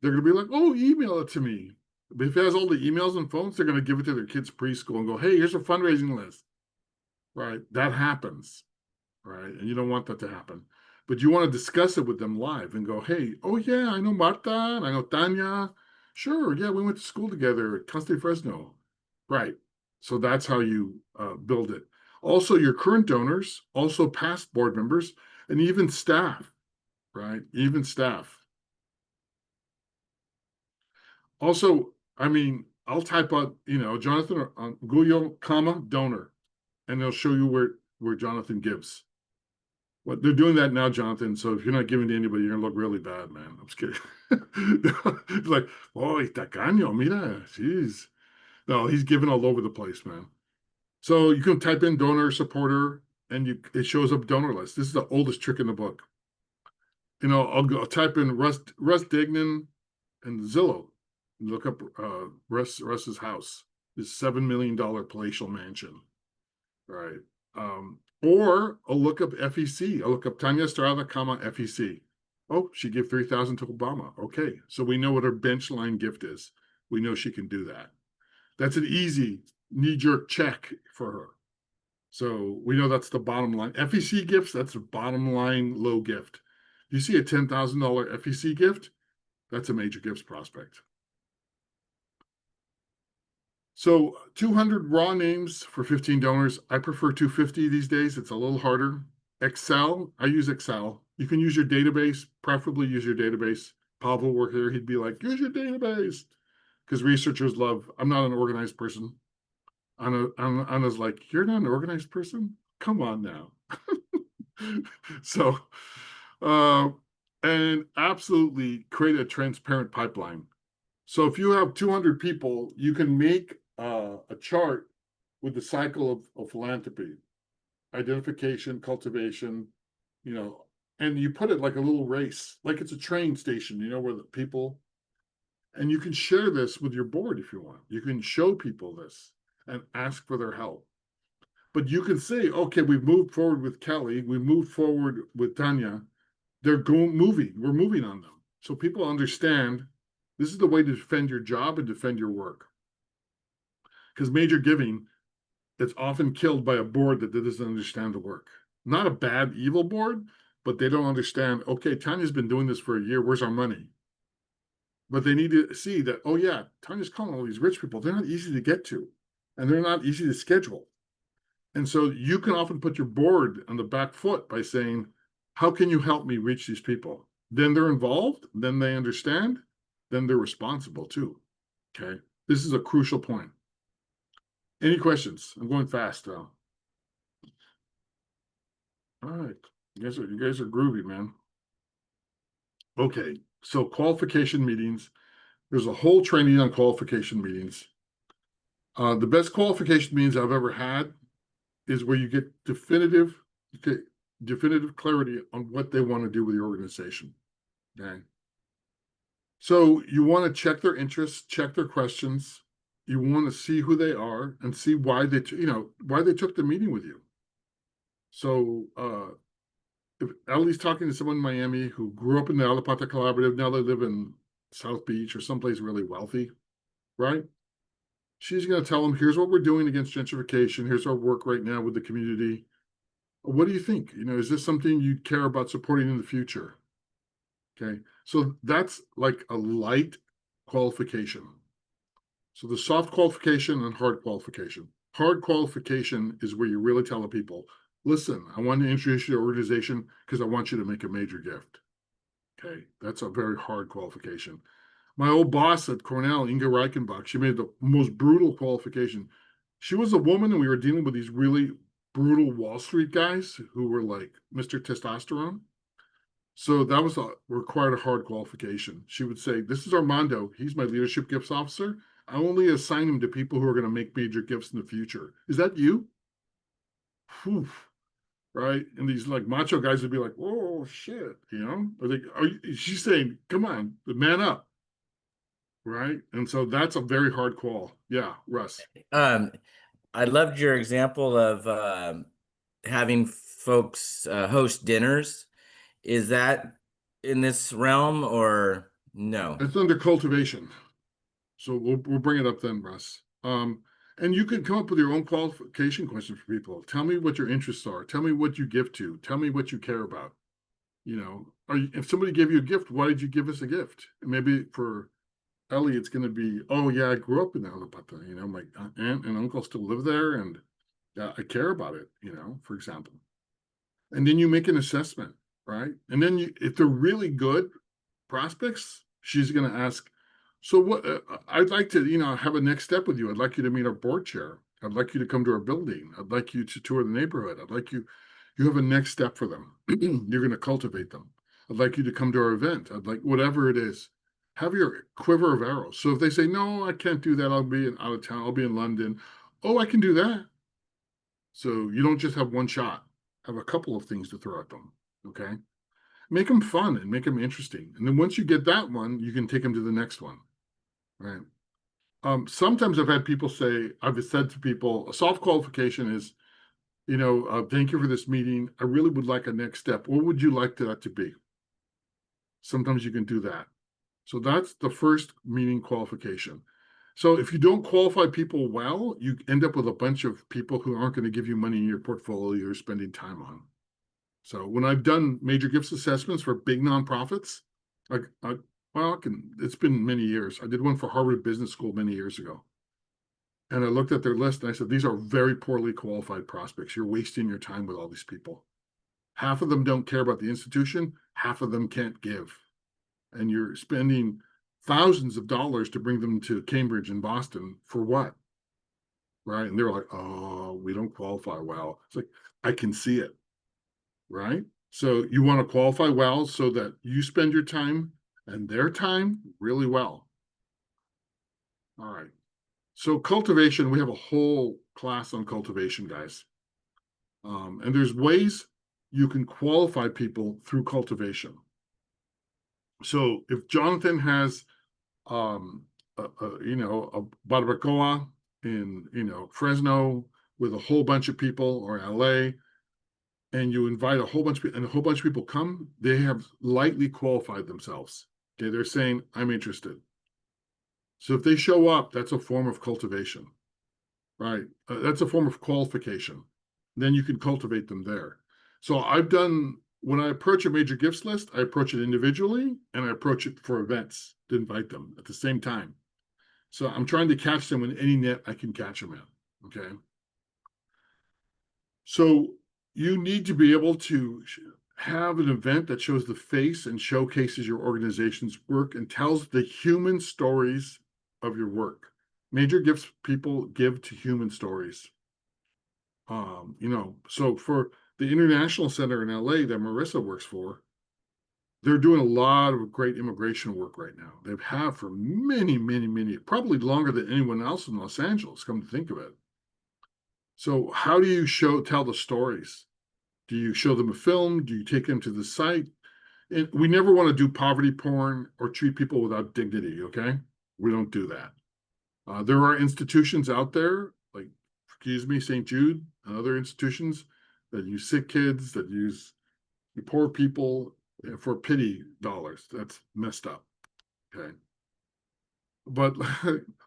They're going to be like, oh, email it to me. But if it has all the emails and phones, they're going to give it to their kids' preschool and go, hey, here's a fundraising list, right? That happens, right? And you don't want that to happen. But you want to discuss it with them live and go, hey, oh, yeah, I know Marta and I know Tanya. Sure, yeah, we went to school together at Conte Fresno. Right. So that's how you build it. Also, your current donors, also past board members, and even staff, right? Even staff. Also, I mean, I'll type out, you know, Jonathan on Google, comma, donor, and they'll show you where Jonathan gives. What they're doing that now, Jonathan. So if you're not giving to anybody, you're gonna look really bad, man. I'm just kidding. It's like, oh, tacaño, mira, jeez. No, he's giving all over the place, man. So you can type in donor supporter, and it shows up donor list. This is the oldest trick in the book. You know, I'll type in Russ Dignan and Zillow. Look up Russ's house. His $7 million palatial mansion. Right. Or I'll look up FEC. I'll look up Tanya Estrada, comma, FEC. Oh, she gave $3,000 to Obama. Okay. So we know what her bench line gift is. We know she can do that. That's an easy knee-jerk check for her. So we know that's the bottom line. FEC gifts, that's the bottom line low gift. You see a $10,000 FEC gift, that's a major gifts prospect. So 200 raw names for 15 donors. I prefer 250 these days. It's a little harder. Excel, I use Excel. You can use your database, preferably use your database. Pavel were here, he'd be like, use your database. Because researchers love, I'm not an organized person. Anna's like, you're not an organized person? Come on now. So, and absolutely create a transparent pipeline. So if you have 200 people, you can make a chart with the cycle of philanthropy, identification, cultivation, you know, and you put it like a little race, like it's a train station, you know, where the people, and you can share this with your board if you want. You can show people this and ask for their help. But you can say, okay, we've moved forward with Kelly, we moved forward with Tanya. They're moving, we're moving on them. So people understand this is the way to defend your job and defend your work. Because major giving is often killed by a board that doesn't understand the work. Not a bad, evil board, but they don't understand, okay, Tanya's been doing this for a year, where's our money? But they need to see that, oh yeah, Tanya's calling all these rich people. They're not easy to get to, and they're not easy to schedule. And so you can often put your board on the back foot by saying, how can you help me reach these people? Then they're involved, then they understand, then they're responsible too. Okay. This is a crucial point. Any questions? I'm going fast though. All right. You guys are groovy, man. Okay. So qualification meetings. There's a whole training on qualification meetings. The best qualification meetings I've ever had is where you get definitive Okay, definitive clarity on what they want to do with your organization. Okay. So you want to check their interests, check their questions. You want to see who they are and see why they, why they took the meeting with you. So if Ellie's talking to someone in Miami who grew up in the Alapata Collaborative, now they live in South Beach or someplace really wealthy, right? She's going to tell them, here's what we're doing against gentrification. Here's our work right now with the community. What do you think? Is this something you'd care about supporting in the future? Okay, so that's like a light qualification. So the soft qualification and hard qualification. Hard qualification is where you really tell the people, listen, I want to introduce you to your organization because I want you to make a major gift. Okay, that's a very hard qualification. My old boss at Cornell, Inga Reichenbach, she made the most brutal qualification. She was a woman and we were dealing with these really brutal Wall Street guys who were like Mr. Testosterone. So that was required a hard qualification. She would say, this is Armando. He's my leadership gifts officer. I only assign him to people who are going to make major gifts in the future. Is that you? Whew. Right? And these like macho guys would be like, oh shit, she's saying, come on, man up. Right? And so that's a very hard call. Yeah, Russ. I loved your example of having folks host dinners. Is that in this realm or no? It's under cultivation. So we'll bring it up then, Russ. And you can come up with your own qualification questions for people. Tell me what your interests are. Tell me what you give to. Tell me what you care about. If somebody gave you a gift, why did you give us a gift? And maybe for Ellie, it's going to be, oh yeah, I grew up in Alapata. My aunt and uncle still live there, and I care about it. For example. And then you make an assessment, right? And then if they're really good prospects, she's going to ask, so what, I'd like to, have a next step with you. I'd like you to meet our board chair. I'd like you to come to our building. I'd like you to tour the neighborhood. You have a next step for them. You're going to cultivate them. I'd like you to come to our event. I'd like, whatever it is, have your quiver of arrows. So if they say, no, I can't do that. I'll be out of town. I'll be in London. Oh, I can do that. So you don't just have one shot. Have a couple of things to throw at them. Okay. Make them fun and make them interesting. And then once you get that one, you can take them to the next one. Right. Sometimes I've said to people, a soft qualification is, thank you for this meeting. I really would like a next step. What would you like that to be? Sometimes you can do that. So that's the first meeting qualification. So if you don't qualify people well, you end up with a bunch of people who aren't going to give you money in your portfolio you're spending time on. So when I've done major gifts assessments for big nonprofits, it's been many years. I did one for Harvard Business School many years ago. And I looked at their list and I said, these are very poorly qualified prospects. You're wasting your time with all these people. Half of them don't care about the institution. Half of them can't give. And you're spending thousands of dollars to bring them to Cambridge and Boston for what? Right? And they were like, oh, we don't qualify well. It's like, I can see it. Right? So you want to qualify well so that you spend your time and their time really well. All right. So cultivation, we have a whole class on cultivation, guys. And there's ways you can qualify people through cultivation. So if Jonathan has, a barbacoa in, Fresno with a whole bunch of people, or LA, and you invite a whole bunch of people, and a whole bunch of people come, they have lightly qualified themselves. Okay, they're saying, I'm interested. So if they show up, that's a form of cultivation, right? That's a form of qualification. Then you can cultivate them there. So when I approach a major gifts list, I approach it individually and I approach it for events to invite them at the same time. So I'm trying to catch them in any net I can catch them in, okay? So you need to be able to have an event that shows the face and showcases your organization's work and tells the human stories of your work. Major gifts people give to human stories. So for the International Center in LA that Marissa works for, they're doing a lot of great immigration work right now. They have for many, many, many, probably longer than anyone else in Los Angeles, come to think of it. So how do you tell the stories? Do you show them a film? Do you take them to the site? We never want to do poverty porn or treat people without dignity, okay? We don't do that. There are institutions out there, like, excuse me, St. Jude and other institutions that use sick kids, that use poor people for pity dollars. That's messed up, okay? But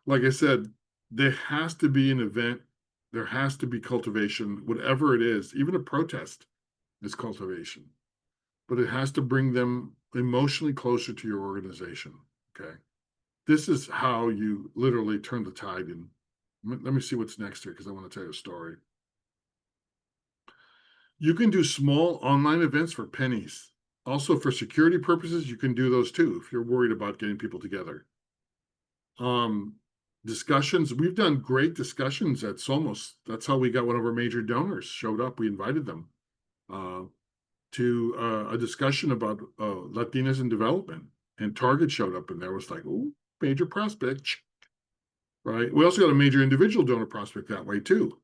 like I said, there has to be an event. There has to be cultivation, whatever it is. Even a protest is cultivation, but it has to bring them emotionally closer to your organization. Okay. This is how you literally turn the tide in. Let me see what's next here because I want to tell you a story. You can do small online events for pennies. Also, for security purposes, you can do those too if you're worried about getting people together. Discussions. We've done great discussions at Somos. That's how we got one of our major donors showed up. We invited them to a discussion about Latinas in development, and Target showed up, and there was like, oh, major prospect, right? We also got a major individual donor prospect that way too.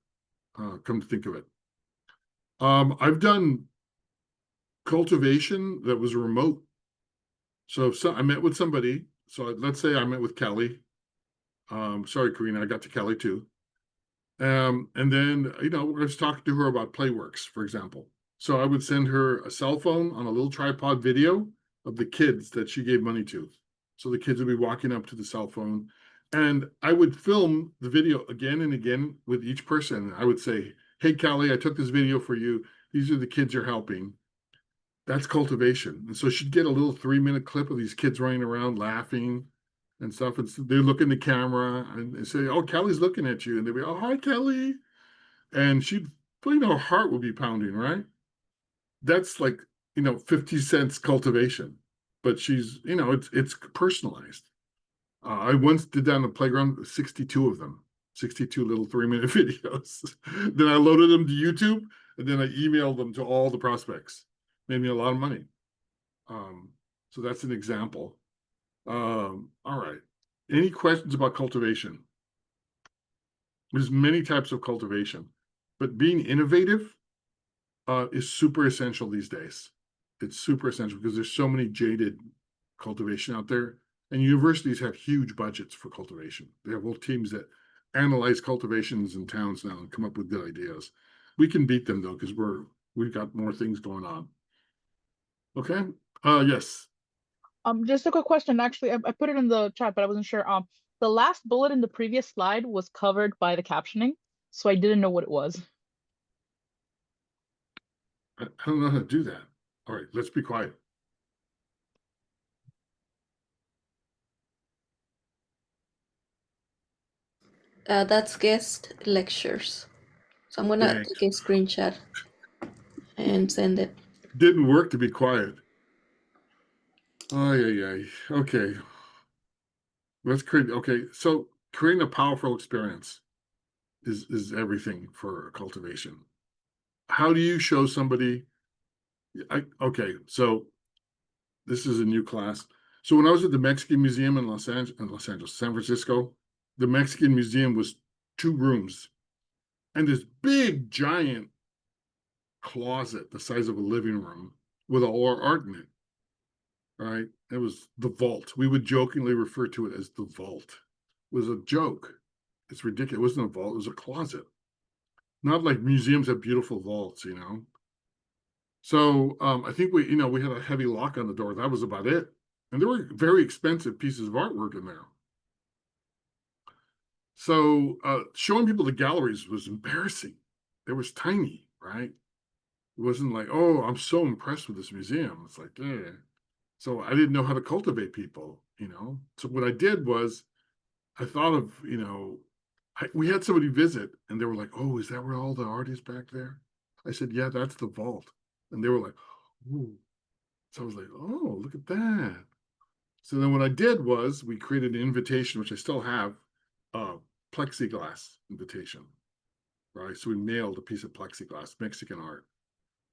Come to think of it, I've done cultivation that was remote. So I met with somebody. So let's say I met with Kelly. Sorry, Karina, I got to Kelly too. And then, I was talking to her about Playworks, for example. So I would send her a cell phone on a little tripod video of the kids that she gave money to. So the kids would be walking up to the cell phone, and I would film the video again and again with each person. I would say, hey, Callie, I took this video for you. These are the kids you're helping. That's cultivation. And so she'd get a little 3-minute clip of these kids running around laughing and stuff. And so they look in the camera and they say, oh, Kelly's looking at you. And they'd be, oh, hi, Kelly. And she'd, her heart would be pounding, right? That's like, 50 cents cultivation. But she's, it's personalized. I once did that on the playground, 62 of them, 62 little 3-minute videos. Then I loaded them to YouTube, and then I emailed them to all the prospects. Made me a lot of money. So that's an example. All right. Any questions about cultivation? There's many types of cultivation, but being innovative is super essential these days. It's super essential because there's so many jaded cultivation out there, and universities have huge budgets for cultivation. They have whole teams that analyze cultivations in towns now and come up with good ideas. We can beat them though because we've got more things going on. Okay. Yes. Just a quick question. Actually, I put it in the chat, but I wasn't sure. The last bullet in the previous slide was covered by the captioning, so I didn't know what it was. I don't know how to do that. All right, let's be quiet. That's guest lectures. So I'm gonna take a screenshot and send it. Didn't work to be quiet. Oh, yeah. Okay. Let's create. Okay, so creating a powerful experience is everything for cultivation. How do you show somebody? Okay, so this is a new class. So when I was at the Mexican Museum in San Francisco, the Mexican Museum was 2 rooms and this big giant closet the size of a living room with all our art in it. Right? It was the vault. We would jokingly refer to it as the vault. It was a joke. It's ridiculous. It wasn't a vault, it was a closet. Not like museums have beautiful vaults, So I think we had a heavy lock on the door. That was about it. And there were very expensive pieces of artwork in there. So showing people the galleries was embarrassing. It was tiny, right? It wasn't like, oh, I'm so impressed with this museum. It's like, yeah. So I didn't know how to cultivate people, So what I did was I thought of, we had somebody visit and they were like, oh, is that where all the art is back there? I said, yeah, that's the vault. And they were like, ooh. So I was like, oh, look at that. So then what I did was we created an invitation, which I still have, a plexiglass invitation, right? So we mailed a piece of plexiglass, Mexican art.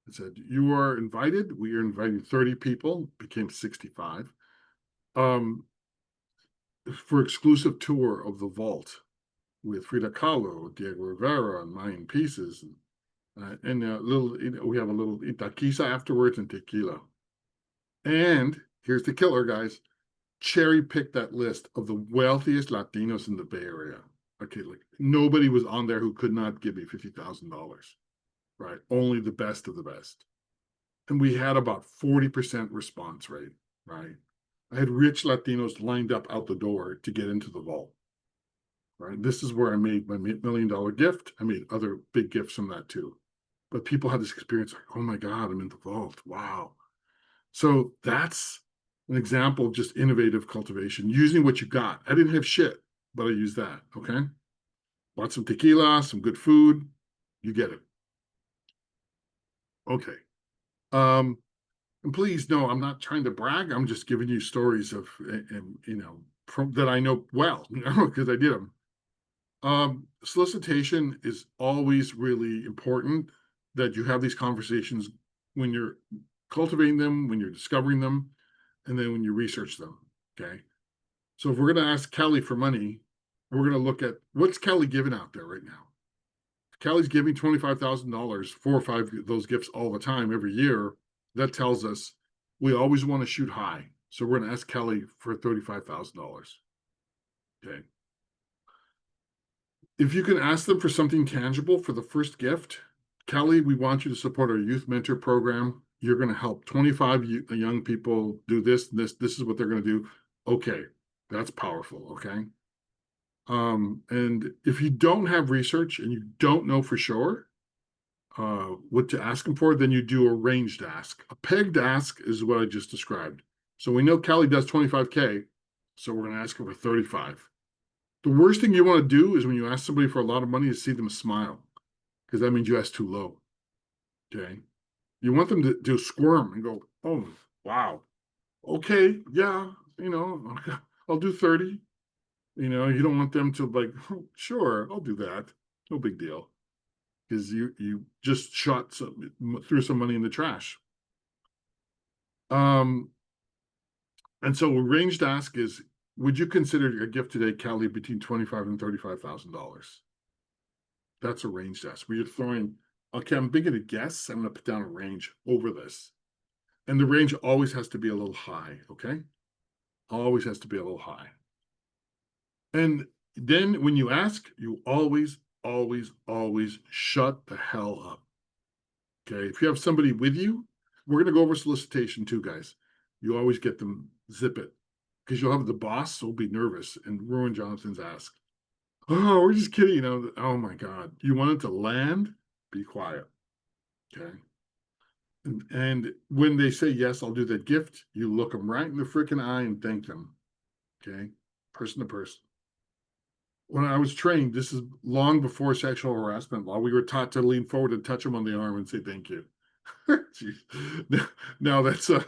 It said, you are invited. We are inviting 30 people, became 65, for exclusive tour of the vault with Frida Kahlo, Diego Rivera, and Mayan Pieces. And a little, we have a little itaquiza afterwards and tequila. And here's the killer, guys. Cherry picked that list of the wealthiest Latinos in the Bay Area. Okay, like nobody was on there who could not give me $50,000, right? Only the best of the best. And we had about 40% response rate, right? I had rich Latinos lined up out the door to get into the vault, right? This is where I made my $1 million gift. I made other big gifts from that too. But people had this experience like, oh my God, I'm in the vault. Wow. So that's an example of just innovative cultivation, using what you got. I didn't have shit, but I used that. Okay. Bought some tequila, some good food. You get it. Okay. And please, no, I'm not trying to brag. I'm just giving you stories of, from that I know well, because I did them. Solicitation is always really important, that you have these conversations when you're cultivating them, when you're discovering them, and then when you research them. Okay. So if we're going to ask Kelly for money, we're going to look at what's Kelly giving out there right now. If Kelly's giving $25,000, 4 or 5 of those gifts all the time, every year. That tells us we always want to shoot high. So we're going to ask Kelly for $35,000. Okay. If you can ask them for something tangible for the first gift, Kelly, we want you to support our youth mentor program. You're going to help 25 young people do this, and this is what they're going to do. Okay, that's powerful. Okay. And if you don't have research and you don't know for sure what to ask them for, then you do a ranged ask. A pegged ask is what I just described. So we know Kelly does 25K, so we're going to ask her for 35. The worst thing you want to do is when you ask somebody for a lot of money is see them smile, because that means you asked too low. Okay. You want them to squirm and go, oh, wow. Okay, yeah, I'll do 30. You don't want them to like, oh, sure, I'll do that. No big deal. Because you just threw some money in the trash. And so a ranged ask is, would you consider your gift today, Kelly, between $25,000 and $35,000? That's a ranged ask where you're throwing, okay, I'm big at a guess. I'm going to put down a range over this. And the range always has to be a little high, okay? Always has to be a little high. And then when you ask, you always, always, always shut the hell up. Okay. If you have somebody with you, we're going to go over solicitation too, guys. You always get them zip it, because you'll have the boss will be nervous and ruin Jonathan's ask. Oh, we're just kidding. Oh my God. You want it to land? Be quiet. Okay. And when they say, yes, I'll do that gift, you look them right in the freaking eye and thank them. Okay. Person to person. When I was trained, this is long before sexual harassment law, we were taught to lean forward and touch them on the arm and say thank you. Now that's a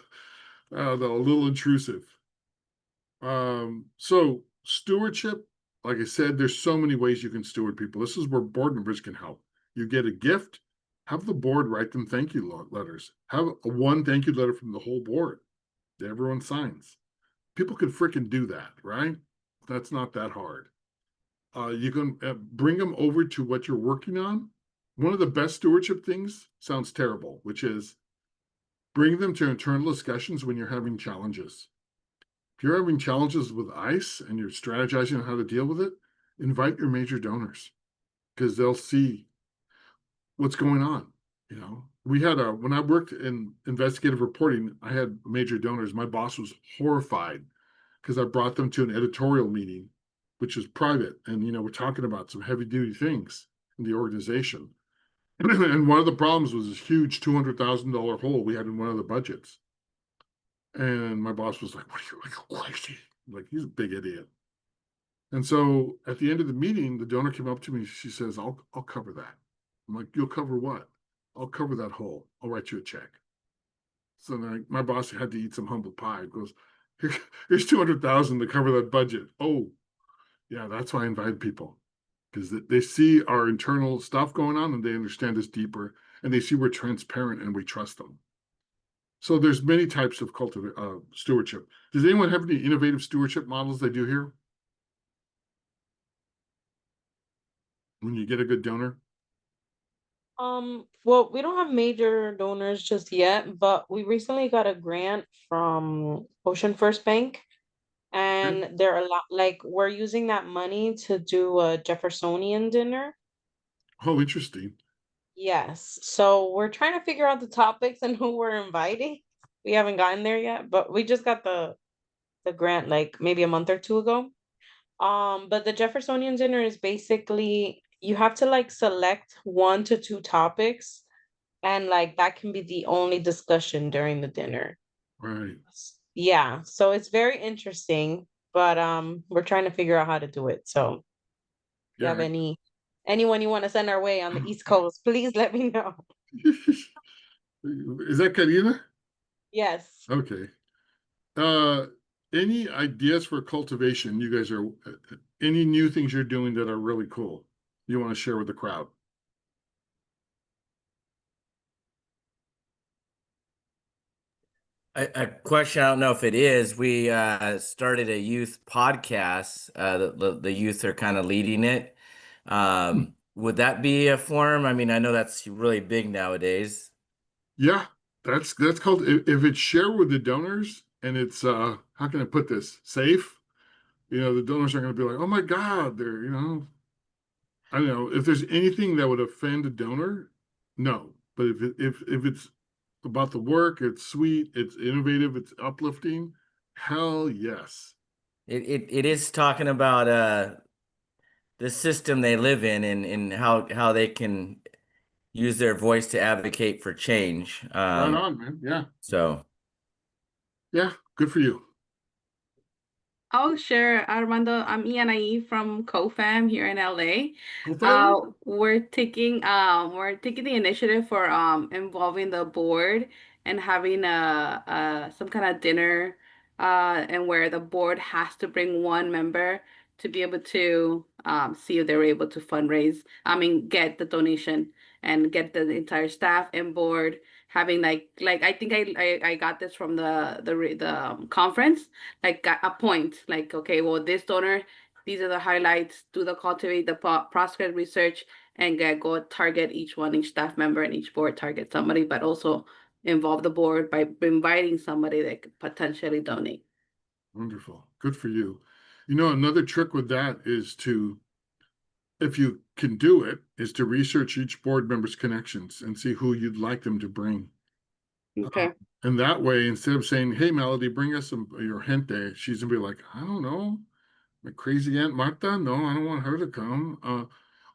little intrusive. So stewardship, like I said, there's so many ways you can steward people. This is where board members can help. You get a gift, have the board write them thank you letters. Have one thank you letter from the whole board that everyone signs. People can freaking do that, right? That's not that hard. You can bring them over to what you're working on. One of the best stewardship things sounds terrible, which is bring them to internal discussions when you're having challenges. If you're having challenges with ICE and you're strategizing on how to deal with it, invite your major donors, because they'll see what's going on. We had when I worked in investigative reporting, I had major donors. My boss was horrified because I brought them to an editorial meeting, which was private. And, we're talking about some heavy duty things in the organization. And one of the problems was this huge $200,000 hole we had in one of the budgets. And my boss was like, what are you crazy? Like, he's a big idiot. And so at the end of the meeting, the donor came up to me. She says, I'll cover that. I'm like, you'll cover what? I'll cover that hole. I'll write you a check. So then my boss had to eat some humble pie. He goes, here's $200,000 to cover that budget. Oh, yeah, that's why I invite people, because they see our internal stuff going on and they understand us deeper, and they see we're transparent and we trust them. So there's many types of stewardship. Does anyone have any innovative stewardship models they do here? When you get a good donor? Well, we don't have major donors just yet, but we recently got a grant from Ocean First Bank, and they're a lot like we're using that money to do a Jeffersonian dinner. Oh, interesting. Yes. So we're trying to figure out the topics and who we're inviting. We haven't gotten there yet, but we just got the grant like maybe a month or two ago. But the Jeffersonian dinner is basically you have to like select 1 to 2 topics, and like that can be the only discussion during the dinner. Right. Yeah, so it's very interesting, but we're trying to figure out how to do it. So if you have Yeah. anyone you want to send our way on the East Coast, please let me know. Is that Karina? Yes. Okay. Uh, any ideas for cultivation? You guys are any new things you're doing that are really cool you want to share with the crowd? A question, I don't know if it is. We started a youth podcast. The youth are kind of leading it. Would that be a forum? I mean, I know that's really big nowadays. Yeah, that's called if it's shared with the donors and it's how can I put this safe? The donors are going to be like, oh my God, they're I don't know if there's anything that would offend a donor, no. But if it's about the work, it's sweet, it's innovative, it's uplifting, hell yes. It is talking about the system they live in and how they can use their voice to advocate for change. Right on, man. Yeah. So Yeah, good for you. Oh, sure, Armando. I'm Ianaí from CoFam here in LA. Co-founder? We're taking the initiative for involving the board and having some kind of dinner and where the board has to bring one member to be able to see if they're able to fundraise. I mean, get the donation and get the entire staff and board having like I think I got this from the conference, like a point, like, okay, well, this donor, these are the highlights, do the cultivate the prospect research, and go target each staff member and each board target somebody, but also involve the board by inviting somebody that could potentially donate. Wonderful. Good for you. Another trick with that is if you can do it, is to research each board member's connections and see who you'd like them to bring. Okay. And that way, instead of saying, hey, Melody, bring us your gente, she's gonna be like, I don't know, my crazy Aunt Marta? No, I don't want her to come.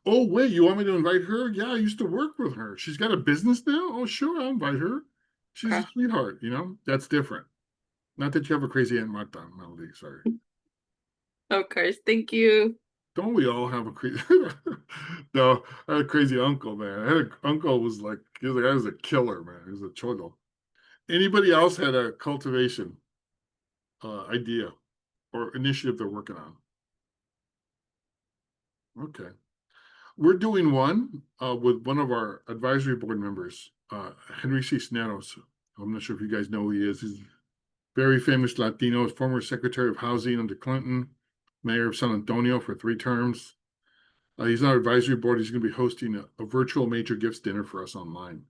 Oh, wait, you want me to invite her? Yeah, I used to work with her. She's got a business now? Oh, sure, I'll invite her. She's a Okay. sweetheart, That's different. Not that you have a crazy Aunt Marta, Melody, sorry. Of course. Thank you. Don't we all have a crazy? No, I had a crazy uncle, man. I had an uncle he was a killer, man. He was a cholo. Anybody else had a cultivation idea or initiative they're working on? Okay, we're doing one with one of our advisory board members, Henry Cisneros. I'm not sure if you guys know who he is. He's very famous Latino, former Secretary of Housing under Clinton, Mayor of San Antonio for 3 terms. He's on our advisory board. He's going to be hosting a virtual major gifts dinner for us online.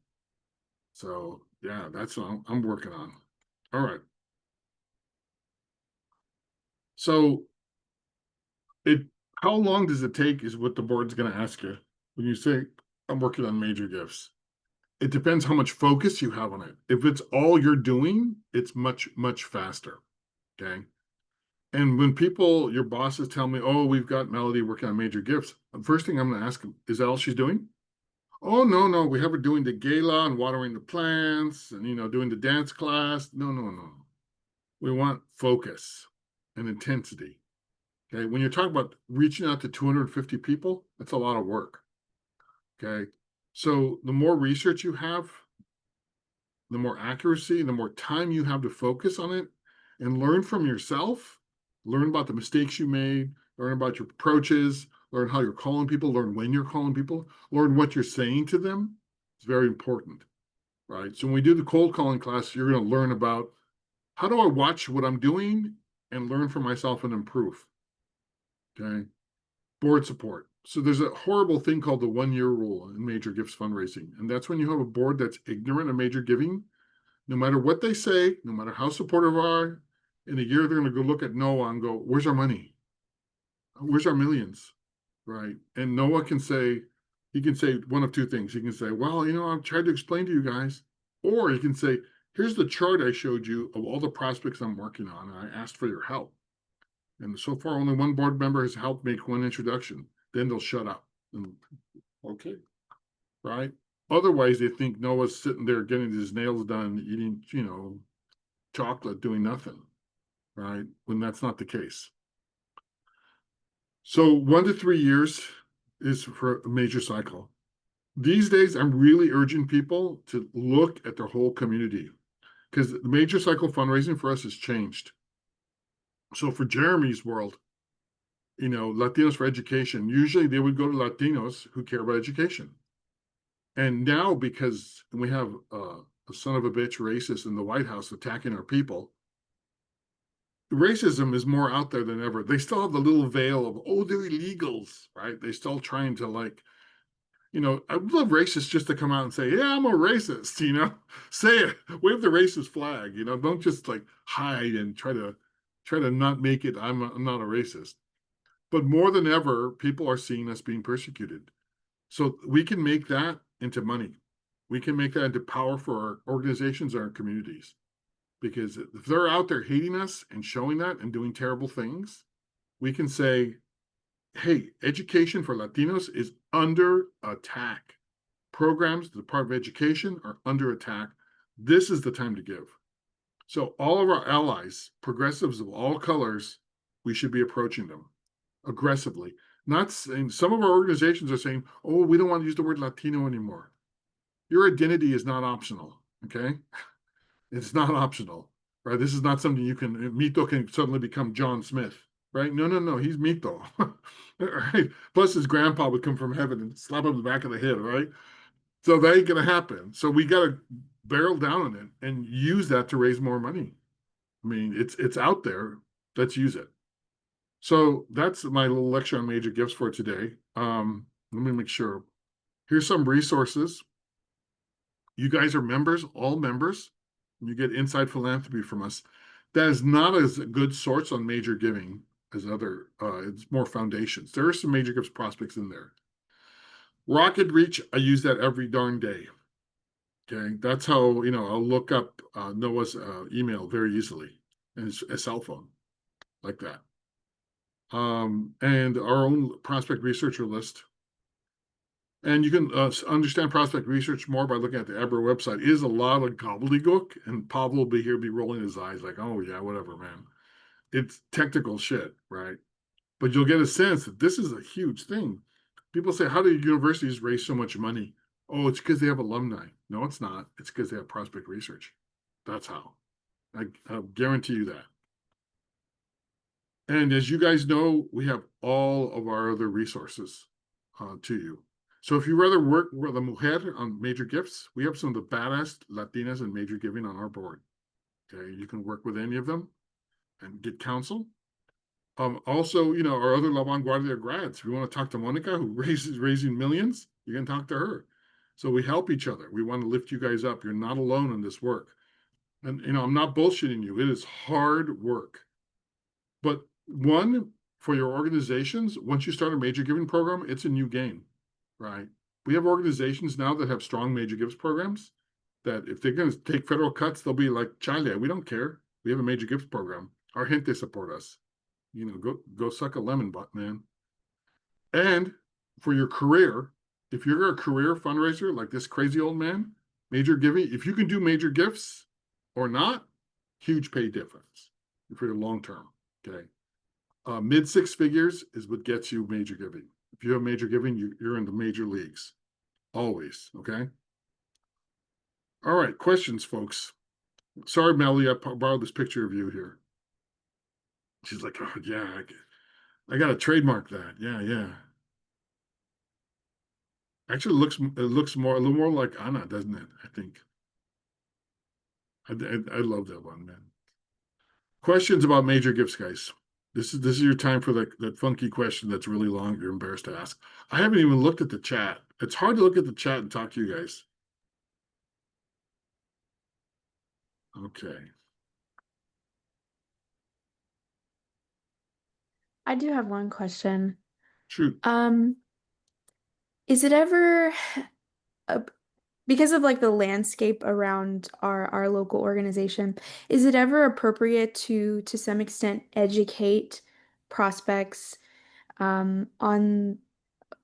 So yeah, that's what I'm working on. All right. So how long does it take is what the board's going to ask you when you say I'm working on major gifts. It depends how much focus you have on it. If it's all you're doing, it's much, much faster. Okay. And when your bosses tell me, oh, we've got Melody working on major gifts, the first thing I'm going to ask them, is that all she's doing? Oh, no, we have her doing the gala and watering the plants and, doing the dance class. No. We want focus and intensity. Okay. When you're talking about reaching out to 250 people, that's a lot of work. Okay. So the more research you have, the more accuracy, the more time you have to focus on it and learn from yourself, learn about the mistakes you made, learn about your approaches, learn how you're calling people, learn when you're calling people, learn what you're saying to them. It's very important, right? So when we do the cold calling class, you're going to learn about how do I watch what I'm doing and learn for myself and improve. Okay. Board support. So there's a horrible thing called the 1-year rule in major gifts fundraising. And that's when you have a board that's ignorant of major giving. No matter what they say, no matter how supportive they are, in a year they're going to go look at Noah and go, where's our money? Where's our millions? Right. And Noah can say, he can say one of two things. He can say, well, I've tried to explain to you guys. Or he can say, here's the chart I showed you of all the prospects I'm working on, and I asked for your help. And so far, only one board member has helped make one introduction. Then they'll shut up. And, okay. Right. Otherwise, they think Noah's sitting there getting his nails done, eating, chocolate, doing nothing. Right. When that's not the case. So 1 to 3 years is for a major cycle. These days, I'm really urging people to look at their whole community because the major cycle fundraising for us has changed. So for Jeremy's world, Latinos for Education, usually they would go to Latinos who care about education. And now, because we have a son of a bitch racist in the White House attacking our people, racism is more out there than ever. They still have the little veil of, oh, they're illegals, right? They're still trying to I would love racists just to come out and say, yeah, I'm a racist, say it, wave the racist flag, don't just hide and try to not make it, I'm not a racist. But more than ever, people are seeing us being persecuted. So we can make that into money. We can make that into power for our organizations and our communities. Because if they're out there hating us and showing that and doing terrible things, we can say, hey, education for Latinos is under attack. Programs, the Department of Education are under attack. This is the time to give. So all of our allies, progressives of all colors, we should be approaching them aggressively. Not saying, some of our organizations are saying, oh, we don't want to use the word Latino anymore. Your identity is not optional, okay? It's not optional, right? This is not something Mito can suddenly become John Smith, right? No, he's Mito, right? Plus his grandpa would come from heaven and slap him in the back of the head, right? So that ain't gonna happen. So we gotta barrel down on it and use that to raise more money. I mean, it's out there. Let's use it. So that's my little lecture on major gifts for today. Let me make sure. Here's some resources. You guys are members, all members. You get inside philanthropy from us. That is not as good source on major giving as other, it's more foundations. There are some major gifts prospects in there. Rocket Reach, I use that every darn day. Okay, that's how, I'll look up Noah's email very easily and a cell phone like that. And our own prospect researcher list. And you can understand prospect research more by looking at the EBRA website. It is a lot of gobbledygook, and Pablo will be here, be rolling his eyes like, oh yeah, whatever, man. It's technical shit, right? But you'll get a sense that this is a huge thing. People say, how do universities raise so much money? Oh, it's because they have alumni. No, it's not. It's because they have prospect research. That's how. I'll guarantee you that. And as you guys know, we have all of our other resources to you. So if you rather work with a mujer on major gifts, we have some of the baddest Latinas in major giving on our board. Okay, you can work with any of them and get counsel. Also, our other La Vanguardia grads, if you want to talk to Monica, who raising millions, you can talk to her. So we help each other. We want to lift you guys up. You're not alone in this work. And, I'm not bullshitting you. It is hard work. But for your organizations, once you start a major giving program, it's a new game, right? We have organizations now that have strong major gifts programs that if they're going to take federal cuts, they'll be like, Chile, we don't care. We have a major gifts program. Our gente support us. Go suck a lemon butt, man. And for your career, if you're a career fundraiser like this crazy old man, major giving, if you can do major gifts or not, huge pay difference for your long term, okay? Mid 6 figures is what gets you major giving. If you have major giving, you're in the major leagues, always, okay? All right, questions, folks. Sorry, Melly, I borrowed this picture of you here. She's like, oh, yeah, I got to trademark that. Yeah. Actually, it looks a little more like Anna, doesn't it? I think. I love that one, man. Questions about major gifts, guys? This is your time for that funky question that's really long. You're embarrassed to ask. I haven't even looked at the chat. It's hard to look at the chat and talk to you guys. Okay. I do have one question. Shoot. Is it ever because of like the landscape around our local organization, is it ever appropriate to some extent educate prospects on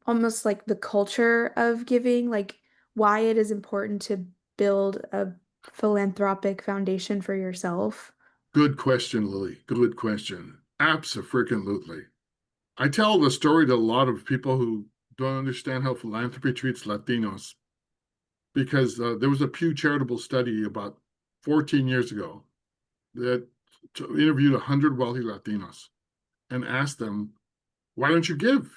almost like the culture of giving, like why it is important to build a philanthropic foundation for yourself? Good question, Lily. Good question. Abso-freaking-lutely. I tell the story to a lot of people who don't understand how philanthropy treats Latinos, because there was a Pew charitable study about 14 years ago that interviewed 100 wealthy Latinos and asked them, why don't you give?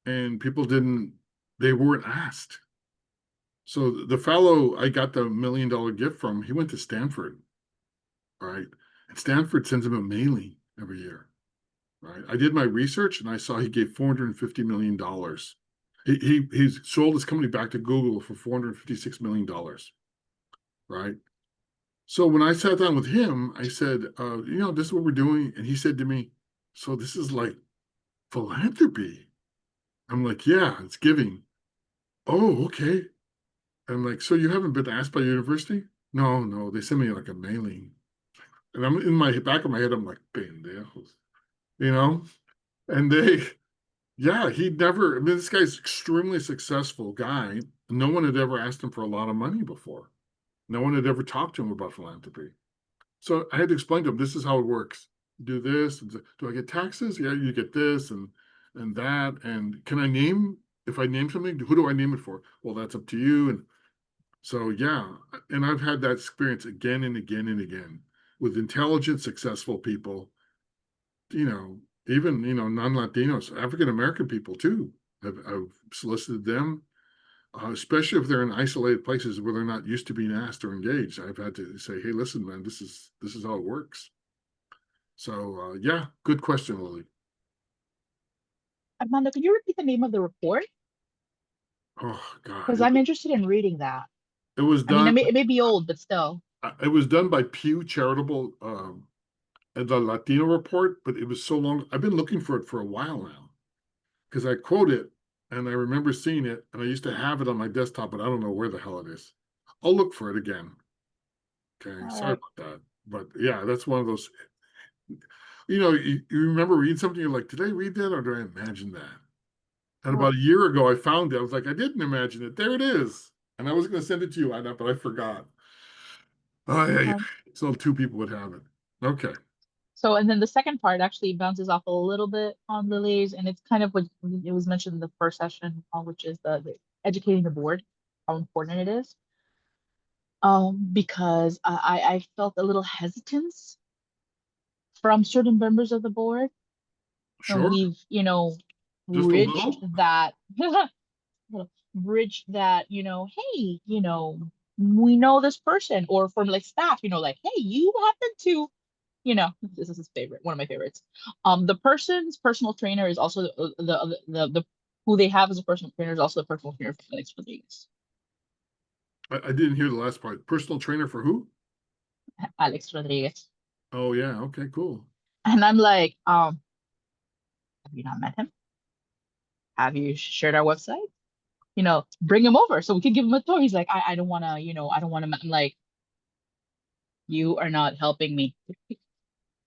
And people they weren't asked. So the fellow I got the $1 million gift from, he went to Stanford, right? And Stanford sends him a mailing every year, right? I did my research and I saw he gave $450 million. He's sold his company back to Google for $456 million, right? So when I sat down with him, I said, this is what we're doing. And he said to me, so this is like philanthropy. I'm like, yeah, it's giving. Oh, okay. I'm like, so you haven't been asked by university? No, they sent me like a mailing. And I'm in my back of my head, I'm like, pendejos, you know? And he never, I mean, this guy's extremely successful guy. No one had ever asked him for a lot of money before. No one had ever talked to him about philanthropy. So I had to explain to him, this is how it works. Do this. Do I get taxes? Yeah, you get this and that. And can I name, if I name something, who do I name it for? Well, that's up to you. And so, yeah. And I've had that experience again and again and again with intelligent, successful people, even, non-Latinos, African-American people too. I've solicited them, especially if they're in isolated places where they're not used to being asked or engaged. I've had to say, hey, listen, man, this is how it works. So yeah, good question, Lily. Armando, can you repeat the name of the report? Oh God, Because I'm interested in reading that. it was I mean, done. it may be old, but still. It was done by Pew Charitable, the Latino report, but it was so long. I've been looking for it for a while now because I quote it and I remember seeing it and I used to have it on my desktop, but I don't know where the hell it is. I'll look for it again. Okay, sorry about that. But yeah, that's one of those. You remember reading something, you're like, did I read that or did I imagine that? And about a year ago, I found it. I was like, I didn't imagine it. There it is. And I was going to send it to you, Anna, but I forgot. Oh, yeah. So two people would have it. Okay. So, and then the second part actually bounces off a little bit on Lily's, and it's kind of what it was mentioned in the first session, which is the educating the board, how important it is. Because I felt a little hesitance from certain members of the board. Sure. And we've, bridged that, hey, we know this person, or from like staff, like, hey, you happen to, this is his favorite, one of my favorites. The person's personal trainer is also the who they have as a personal trainer is also the personal trainer for Alex Rodriguez. I didn't hear the last part. Personal trainer for who? Alex Rodriguez. Oh yeah. Okay. Cool. And I'm like, have you not met him? Have you shared our website? Bring him over so we can give him a tour. He's like, I don't want to, I don't want to. I'm like, you are not helping me.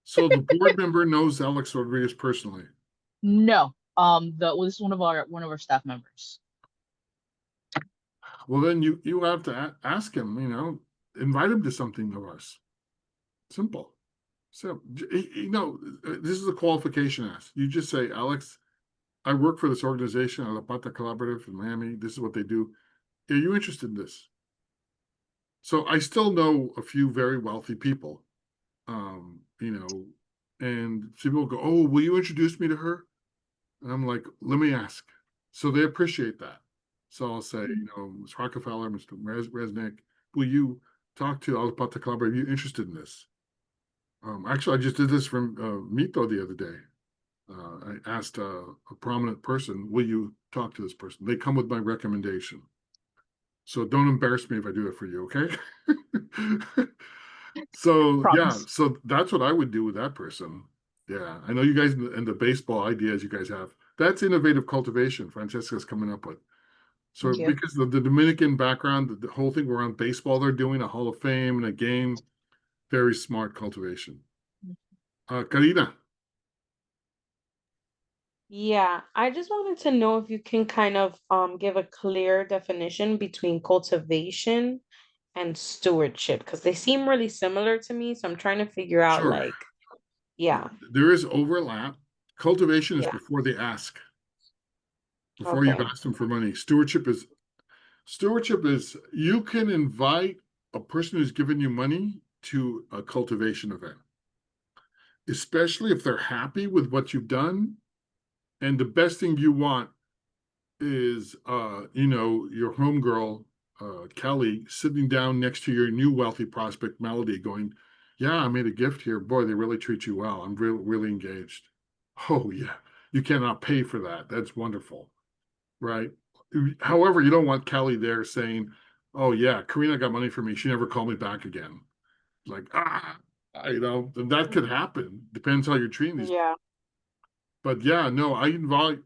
So the board member knows Alex Rodriguez personally? No. This is one of our staff members. Well, then you have to ask him, invite him to something of ours. Simple. So, this is a qualification ask. You just say, Alex, I work for this organization, La Pata Collaborative in Miami. This is what they do. Are you interested in this? So I still know a few very wealthy people, and people go, oh, will you introduce me to her? And I'm like, let me ask. So they appreciate that. So I'll say, Mr. Rockefeller, Mr. Resnick, will you talk to La Pata Collaborative? Are you interested in this? Actually, I just did this from Mito the other day. I asked a prominent person, will you talk to this person? They come with my recommendation. So don't embarrass me if I do it for you, okay? So yeah, so that's what I would do with that person. Yeah, I know you guys and the baseball ideas you guys have. That's innovative cultivation Francesca's coming up with. So Yeah. because the Dominican background, the whole thing around baseball, they're doing a Hall of Fame and a game. Very smart cultivation. Karina. Yeah, I just wanted to know if you can kind of give a clear definition between cultivation and stewardship because they seem really similar to me. So I'm trying to figure out Sure. like, yeah, There is overlap. Cultivation is yeah, before they ask, before you've okay, asked them for money. Stewardship is you can invite a person who's given you money to a cultivation event, especially if they're happy with what you've done. And the best thing you want is your homegirl, Kelly, sitting down next to your new wealthy prospect, Melody, going, yeah, I made a gift here. Boy, they really treat you well. I'm really engaged. Oh yeah. You cannot pay for that. That's wonderful. Right. However, you don't want Kelly there saying, oh yeah, Karina got money for me. She never called me back again. Like, and that could happen. Depends how you're treating these. yeah, But yeah, no, I invite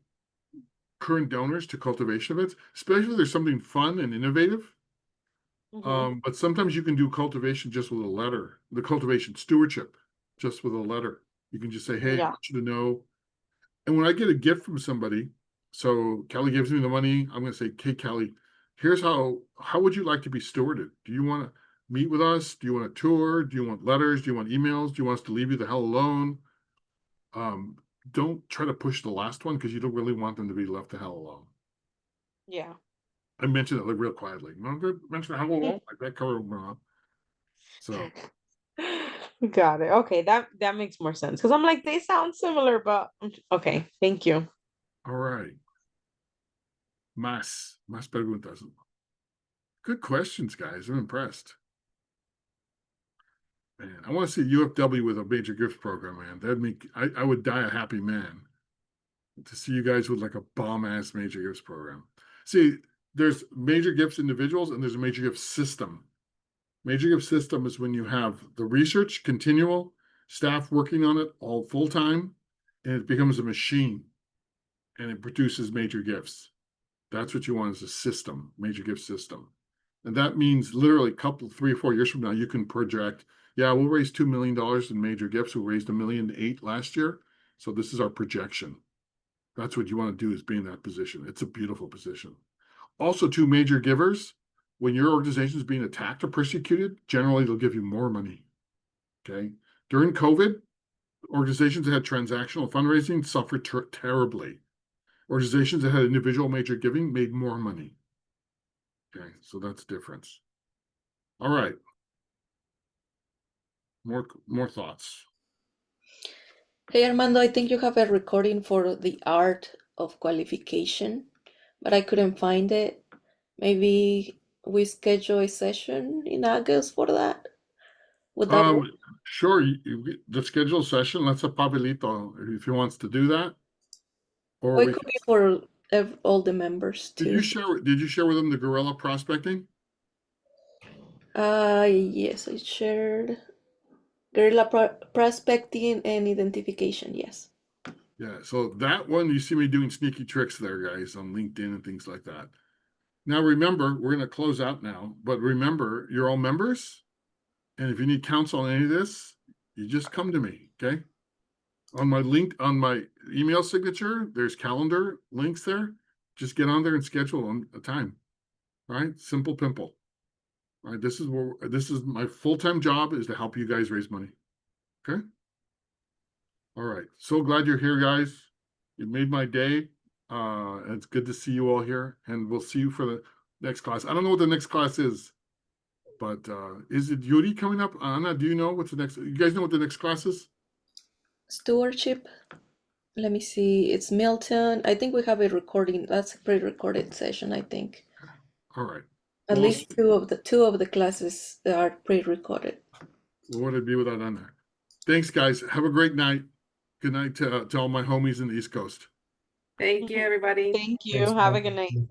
current donors to cultivation events, especially if there's something fun and innovative. But sometimes you can do cultivation just with a letter, the cultivation stewardship, just with a letter. You can just say, hey, I yeah, want you to know. And when I get a gift from somebody, so Kelly gives me the money, I'm going to say, hey, Kelly, here's how would you like to be stewarded? Do you want to meet with us? Do you want a tour? Do you want letters? Do you want emails? Do you want us to leave you the hell alone? Um, don't try to push the last one because you don't really want them to be left the hell alone. yeah. I mentioned it like real quietly. Mention the hell alone like that cover. So Got it. Okay, that makes more sense because I'm like they sound similar, but okay, thank you. all right. Más preguntas. Good questions, guys. I'm impressed. Man, I want to see UFW with a major gift program, man. That'd make I would die a happy man to see you guys with like a bomb ass major gifts program. See, there's major gifts individuals and there's a major gift system. Major gift system is when you have the research continual, staff working on it all full time, and it becomes a machine and it produces major gifts. That's what you want as a system, major gift system. And that means literally a couple, 3 or 4 years from now, you can project, yeah, we'll raise $2 million in major gifts. We raised $1.8 million last year. So this is our projection. That's what you want to do is be in that position. It's a beautiful position. Also, to major givers, when your organization is being attacked or persecuted, generally they'll give you more money. Okay. During COVID, organizations that had transactional fundraising suffered terribly. Organizations that had individual major giving made more money. Okay, so that's the difference. All right. More thoughts. Hey Armando, I think you have a recording for the art of qualification, but I couldn't find it. Maybe we schedule a session in August for that. Would that work? Sure. The schedule session. Let's have Pablito if he wants to do that. Or Or it we could be for all the members did too. you share with him the guerrilla prospecting? Yes, I shared guerrilla prospecting and identification. Yes. Yeah, so that one you see me doing sneaky tricks there, guys, on LinkedIn and things like that. Now remember, we're going to close out now, but remember, you're all members, and if you need counsel on any of this, you just come to me, okay? On my email signature, there's calendar links there. Just get on there and schedule on a time. Right? Simple pimple. Right? This is my full-time job is to help you guys raise money. Okay. All right. So glad you're here, guys. You made my day. It's good to see you all here, and we'll see you for the next class. I don't know what the next class is, but is it Yuri coming up? Anna, do you know what's the next? You guys know what the next class is? Stewardship. Let me see. It's Milton. I think we have a recording. That's a pre-recorded session, I think. All right. At least two of the classes are pre-recorded. What would it be without Anna? Thanks, guys. Have a great night. Good night to all my homies in the East Coast. Thank you, everybody. Thank you. Thanks, Have a bye. good night.